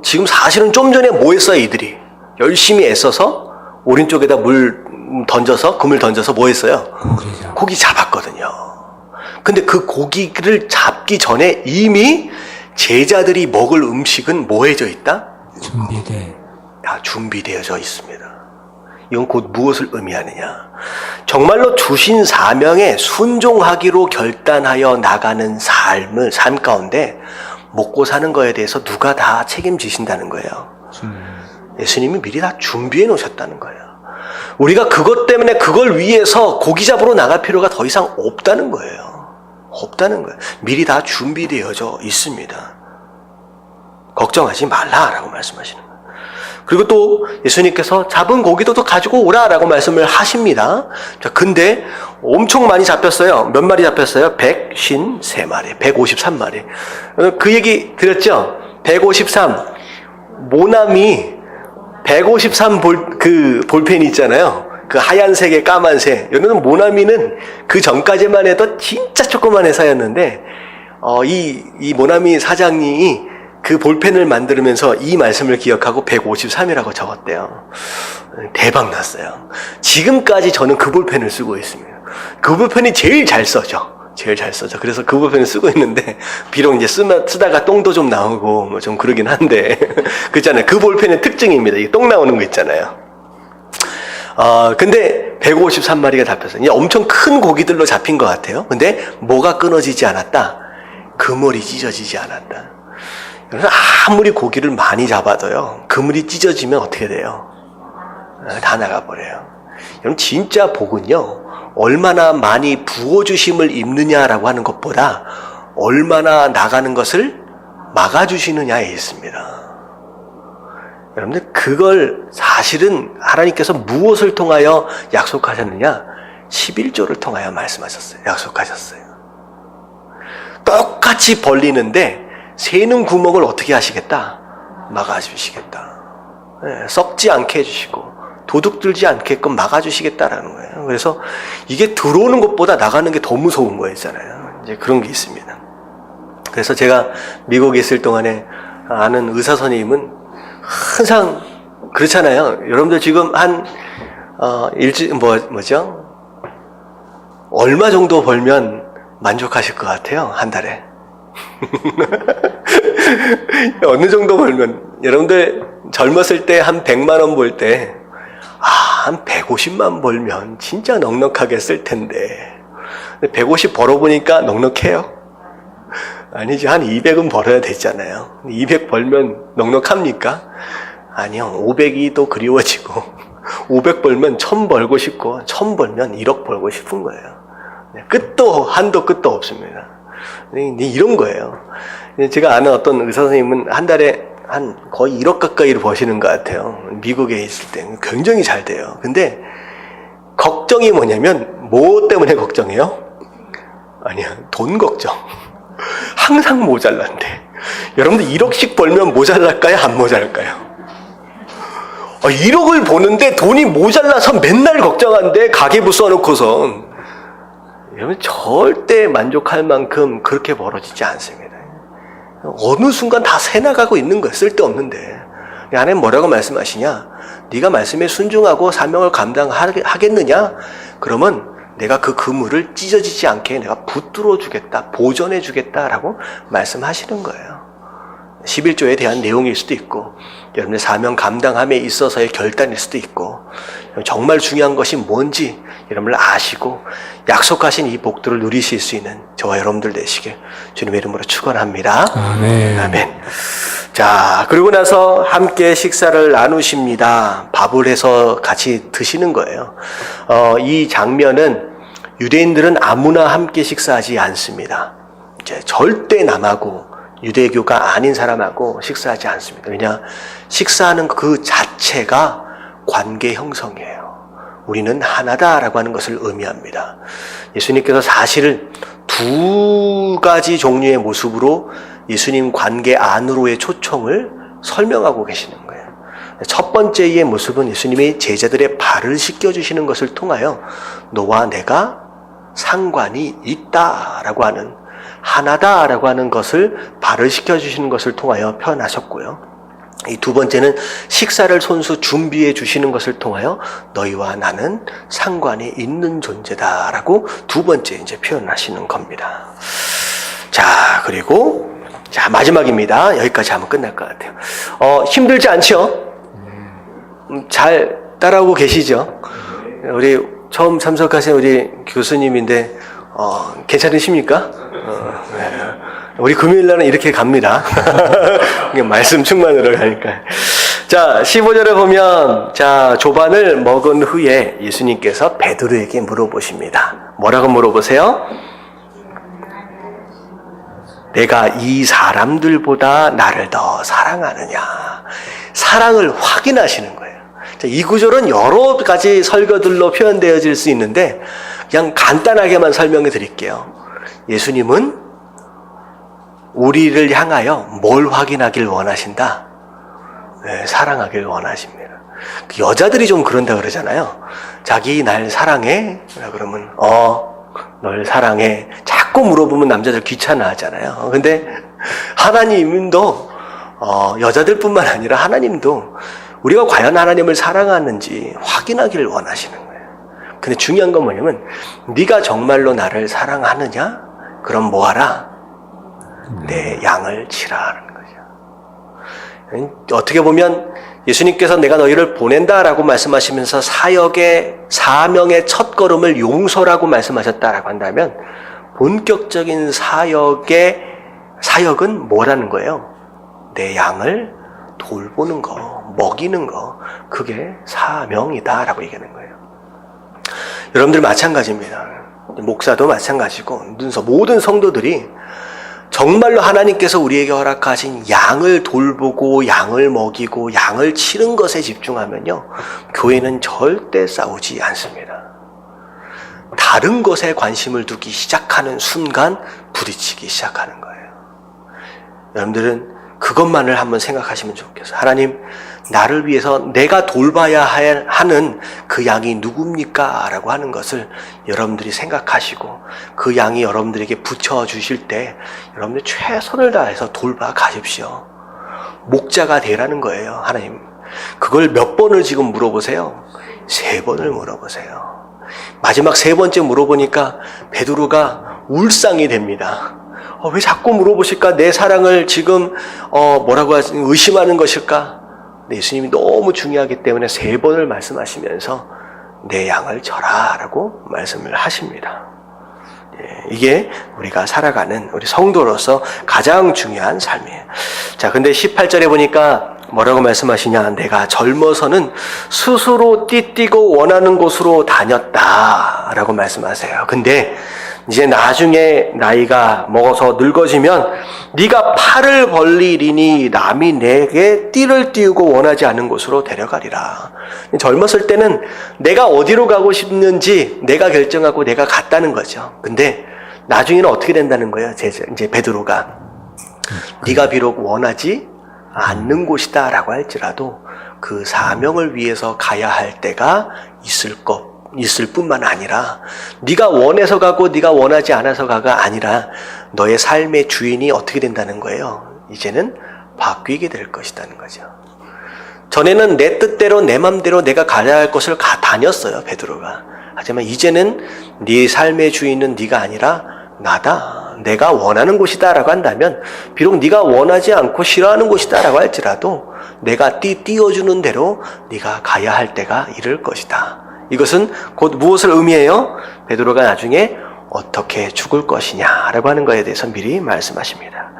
지금 사실은 좀 전에 뭐 했어요, 이들이? 열심히 애써서 오른쪽에다 그물 던져서 뭐 했어요? 고기 잡았거든요. 근데 그 고기를 잡기 전에 이미 제자들이 먹을 음식은 뭐 해져 있다? 준비되어져 있습니다. 이건 곧 무엇을 의미하느냐? 정말로 주신 사명에 순종하기로 결단하여 나가는 삶 가운데 먹고 사는 거에 대해서 누가 다 책임지신다는 거예요. 예수님이 미리 다 준비해 놓으셨다는 거예요. 우리가 그것 때문에 그걸 위해서 고기 잡으러 나갈 필요가 더 이상 없다는 거예요. 없다는 거예요. 미리 다 준비되어져 있습니다. 걱정하지 말라라고 말씀하시는 거예요. 그리고 또 예수님께서 잡은 고기도 또 가지고 오라라고 말씀을 하십니다. 자, 근데 엄청 많이 잡혔어요. 몇 마리 잡혔어요? 153마리, 153마리. 그 얘기 드렸죠? 153. 모나미 153 볼펜이 있잖아요. 그 하얀색에 까만색. 여러분, 모나미는 그 전까지만 해도 진짜 조그만 회사였는데, 이 모나미 사장님이 그 볼펜을 만들면서 이 말씀을 기억하고 153이라고 적었대요. 대박 났어요. 지금까지 저는 그 볼펜을 쓰고 있습니다. 그 볼펜이 제일 잘 써져. 그래서 그 볼펜을 쓰고 있는데, 비록 이제 쓰다가 똥도 좀 나오고, 뭐 좀 그러긴 한데, 그렇잖아요. 그 볼펜의 특징입니다. 이 똥 나오는 거 있잖아요. 근데 153마리가 잡혔어요. 이제 엄청 큰 고기들로 잡힌 것 같아요. 근데 뭐가 끊어지지 않았다? 그물이 찢어지지 않았다. 그래서 아무리 고기를 많이 잡아도요, 그물이 찢어지면 어떻게 돼요? 다 나가버려요. 여러분, 진짜 복은요, 얼마나 많이 부어주심을 입느냐라고 하는 것보다 얼마나 나가는 것을 막아주시느냐에 있습니다. 여러분들, 그걸 사실은 하나님께서 무엇을 통하여 약속하셨느냐? 11조를 통하여 말씀하셨어요. 약속하셨어요. 똑같이 벌리는데 새는 구멍을 어떻게 하시겠다? 막아주시겠다. 썩지 않게 해주시고 도둑 들지 않게끔 막아주시겠다라는 거예요. 그래서 이게 들어오는 것보다 나가는 게 더 무서운 거 있잖아요. 이제 그런 게 있습니다. 그래서 제가 미국에 있을 동안에 아는 의사 선생님은 항상 그렇잖아요. 여러분들 지금 한 뭐죠? 얼마 정도 벌면 만족하실 것 같아요? 한 달에. 어느 정도 벌면, 여러분들 젊었을 때 한 100만 원 벌 때, 한 150만 벌면 진짜 넉넉하게 쓸 텐데, 150 벌어보니까 넉넉해요? 아니죠. 한 200은 벌어야 되잖아요. 200 벌면 넉넉합니까? 아니요. 500이 또 그리워지고, 500 벌면 1000 벌고 싶고, 1000 벌면 1억 벌고 싶은 거예요. 한도 끝도 없습니다. 이런 거예요. 제가 아는 어떤 의사 선생님은 한 달에 한 거의 1억 가까이를 버시는 것 같아요. 미국에 있을 때 굉장히 잘 돼요. 근데 걱정이 뭐냐면, 뭐 때문에 걱정해요? 아니야, 돈 걱정. 항상 모자란대. 여러분들 1억씩 벌면 모자랄까요? 안 모자랄까요? 1억을 버는데 돈이 모자라서 맨날 걱정한대. 가계부 써놓고선. 여러분, 절대 만족할 만큼 그렇게 벌어지지 않습니다. 어느 순간 다 새나가고 있는 거예요. 쓸데없는데. 하나님 뭐라고 말씀하시냐? 네가 말씀에 순종하고 사명을 감당하겠느냐? 그러면 내가 그 그물을 찢어지지 않게 내가 붙들어 주겠다, 보존해 주겠다라고 말씀하시는 거예요. 11조에 대한 내용일 수도 있고, 여러분의 사명 감당함에 있어서의 결단일 수도 있고, 정말 중요한 것이 뭔지 여러분을 아시고 약속하신 이 복들을 누리실 수 있는 저와 여러분들 되시길 주님의 이름으로 축원합니다. 아멘. 아멘. 자, 그러고 나서 함께 식사를 나누십니다. 밥을 해서 같이 드시는 거예요. 이 장면은 유대인들은 아무나 함께 식사하지 않습니다. 이제 절대 남하고 유대교가 아닌 사람하고 식사하지 않습니다. 왜냐? 식사하는 그 자체가 관계 형성이에요. 우리는 하나다라고 하는 것을 의미합니다. 예수님께서 사실 두 가지 종류의 모습으로 예수님 관계 안으로의 초청을 설명하고 계시는 거예요. 첫 번째의 모습은 예수님이 제자들의 발을 씻겨주시는 것을 통하여 너와 내가 상관이 있다라고 하는, 하나다라고 하는 것을 발을 씻겨주시는 것을 통하여 표현하셨고요. 이 두 번째는 식사를 손수 준비해 주시는 것을 통하여 너희와 나는 상관이 있는 존재다라고 두 번째 이제 표현하시는 겁니다. 자, 그리고 자, 마지막입니다. 여기까지 하면 끝날 것 같아요. 힘들지 않죠? 잘 따라오고 계시죠? 우리 처음 참석하신 우리 교수님인데 괜찮으십니까? 네. 우리 금요일날은 이렇게 갑니다. 말씀 충만으로 가니까. 자, 15절에 보면, 자, 조반을 먹은 후에 예수님께서 베드로에게 물어보십니다. 뭐라고 물어보세요? 내가 이 사람들보다 나를 더 사랑하느냐. 사랑을 확인하시는 거예요. 자, 이 구절은 여러 가지 설교들로 표현되어질 수 있는데, 그냥 간단하게만 설명해 드릴게요. 예수님은 우리를 향하여 뭘 확인하길 원하신다? 네, 사랑하길 원하십니다. 여자들이 좀 그런다 그러잖아요. 자기 날 사랑해? 그러면 널 사랑해. 자꾸 물어보면 남자들 귀찮아 하잖아요. 근데 하나님도 여자들뿐만 아니라 하나님도 우리가 과연 하나님을 사랑하는지 확인하기를 원하시는 거예요. 근데 중요한 건 뭐냐면 네가 정말로 나를 사랑하느냐? 그럼 뭐하라? 내 양을 치라는 거죠. 어떻게 보면 예수님께서 내가 너희를 보낸다라고 말씀하시면서 사명의 첫 걸음을 용서라고 말씀하셨다라고 한다면 본격적인 사역은 뭐라는 거예요? 내 양을 돌보는 거, 먹이는 거, 그게 사명이다라고 얘기하는 거예요. 여러분들 마찬가지입니다. 목사도 마찬가지고 모든 성도들이 정말로 하나님께서 우리에게 허락하신 양을 돌보고 양을 먹이고 양을 치는 것에 집중하면요, 교회는 절대 싸우지 않습니다. 다른 것에 관심을 두기 시작하는 순간 부딪히기 시작하는 거예요. 여러분들은 그것만을 한번 생각하시면 좋겠어요. 하나님, 나를 위해서 내가 돌봐야 하는 그 양이 누굽니까? 라고 하는 것을 여러분들이 생각하시고 그 양이 여러분들에게 붙여주실 때 여러분들 최선을 다해서 돌봐 가십시오. 목자가 되라는 거예요. 하나님, 그걸 몇 번을 지금 물어보세요? 3번을 물어보세요. 마지막 3번째 물어보니까 베드로가 울상이 됩니다. 왜 자꾸 물어보실까? 내 사랑을 지금 뭐라고 의심하는 것일까? 예수님이 너무 중요하기 때문에 3번을 말씀하시면서 내 양을 쳐라 라고 말씀을 하십니다. 이게 우리가 살아가는 우리 성도로서 가장 중요한 삶이에요. 자, 근데 18절에 보니까 뭐라고 말씀하시냐? 내가 젊어서는 스스로 띠뛰고 원하는 곳으로 다녔다 라고 말씀하세요. 근데 이제 나중에 나이가 먹어서 늙어지면 네가 팔을 벌리리니 남이 내게 띠를 띄우고 원하지 않은 곳으로 데려가리라. 젊었을 때는 내가 어디로 가고 싶는지 내가 결정하고 내가 갔다는 거죠. 근데 나중에는 어떻게 된다는 거예요? 이제 베드로가 네가 비록 원하지 않는 곳이다 라고 할지라도 그 사명을 위해서 가야 할 때가 있을 뿐만 아니라 네가 원해서 가고 네가 원하지 않아서 가가 아니라 너의 삶의 주인이 어떻게 된다는 거예요? 이제는 바뀌게 될 것이라는 거죠. 전에는 내 뜻대로 내 맘대로 내가 가야 할 곳을 다녔어요, 베드로가. 하지만 이제는 네 삶의 주인은 네가 아니라 나다. 내가 원하는 곳이다라고 한다면 비록 네가 원하지 않고 싫어하는 곳이다라고 할지라도 내가 띄워주는 대로 네가 가야 할 때가 이를 것이다. 이것은 곧 무엇을 의미해요? 베드로가 나중에 어떻게 죽을 것이냐라고 하는 것에 대해서 미리 말씀하십니다.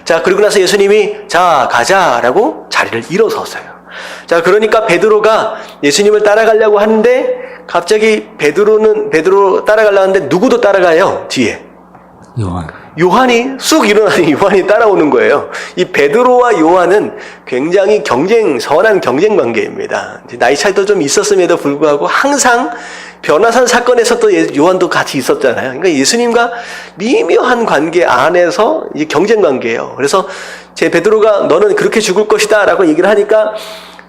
자, 그리고 나서 예수님이 자 가자라고 자리를 일어섰어요. 자, 그러니까 베드로가 예수님을 따라가려고 하는데 갑자기 베드로 따라가려고 하는데 누구도 따라가요? 뒤에 요한이 쑥 일어나니 요한이 따라오는 거예요. 이 베드로와 요한은 굉장히 선한 경쟁 관계입니다. 나이 차이도 좀 있었음에도 불구하고 항상 변화산 사건에서 또 요한도 같이 있었잖아요. 그러니까 예수님과 미묘한 관계 안에서 이 경쟁 관계예요. 그래서 제 베드로가 너는 그렇게 죽을 것이다 라고 얘기를 하니까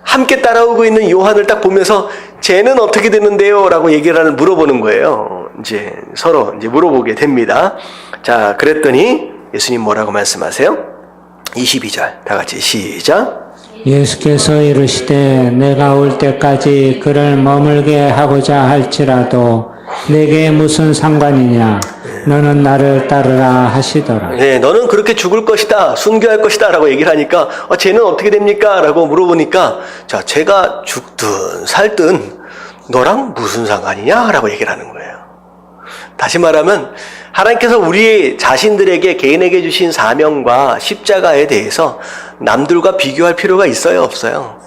함께 따라오고 있는 요한을 딱 보면서 쟤는 어떻게 되는데요? 라고 물어보는 거예요. 이제 서로 물어보게 됩니다. 자, 그랬더니 예수님 뭐라고 말씀하세요? 22절 다 같이 시작. 예수께서 이르시되 내가 올 때까지 그를 머물게 하고자 할지라도 내게 무슨 상관이냐 너는 나를 따르라 하시더라. 네, 너는 그렇게 죽을 것이다, 순교할 것이다 라고 얘기를 하니까 쟤는 어떻게 됩니까? 라고 물어보니까 자, 쟤가 죽든 살든 너랑 무슨 상관이냐? 라고 얘기를 하는 거예요. 다시 말하면 하나님께서 우리 자신들에게 개인에게 주신 사명과 십자가에 대해서 남들과 비교할 필요가 있어요? 없어요?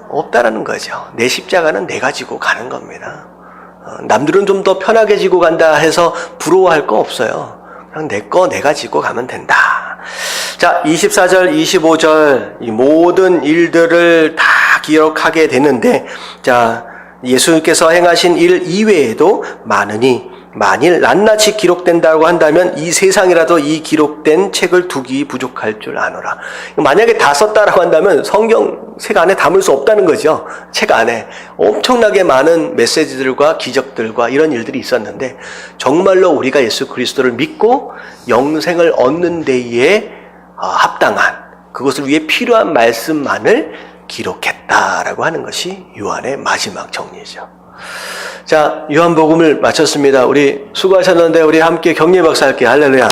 없다라는 거죠. 내 십자가는 내가 지고 가는 겁니다. 남들은 좀 더 편하게 지고 간다 해서 부러워할 거 없어요. 그냥 내 거 내가 지고 가면 된다. 자, 24절, 25절 이 모든 일들을 다 기억하게 되는데 자, 예수께서 행하신 일 이외에도 만일 낱낱이 기록된다고 한다면 이 세상이라도 이 기록된 책을 두기 부족할 줄 아노라. 만약에 다 썼다라고 한다면 성경 책 안에 담을 수 없다는 거죠. 책 안에 엄청나게 많은 메시지들과 기적들과 이런 일들이 있었는데 정말로 우리가 예수 그리스도를 믿고 영생을 얻는 데에 합당한 그것을 위해 필요한 말씀만을 기록했다라고 하는 것이 요한의 마지막 정리죠. 자, 요한복음을 마쳤습니다. 우리 수고하셨는데 우리 함께 격려 박수 할게요. 할렐루야.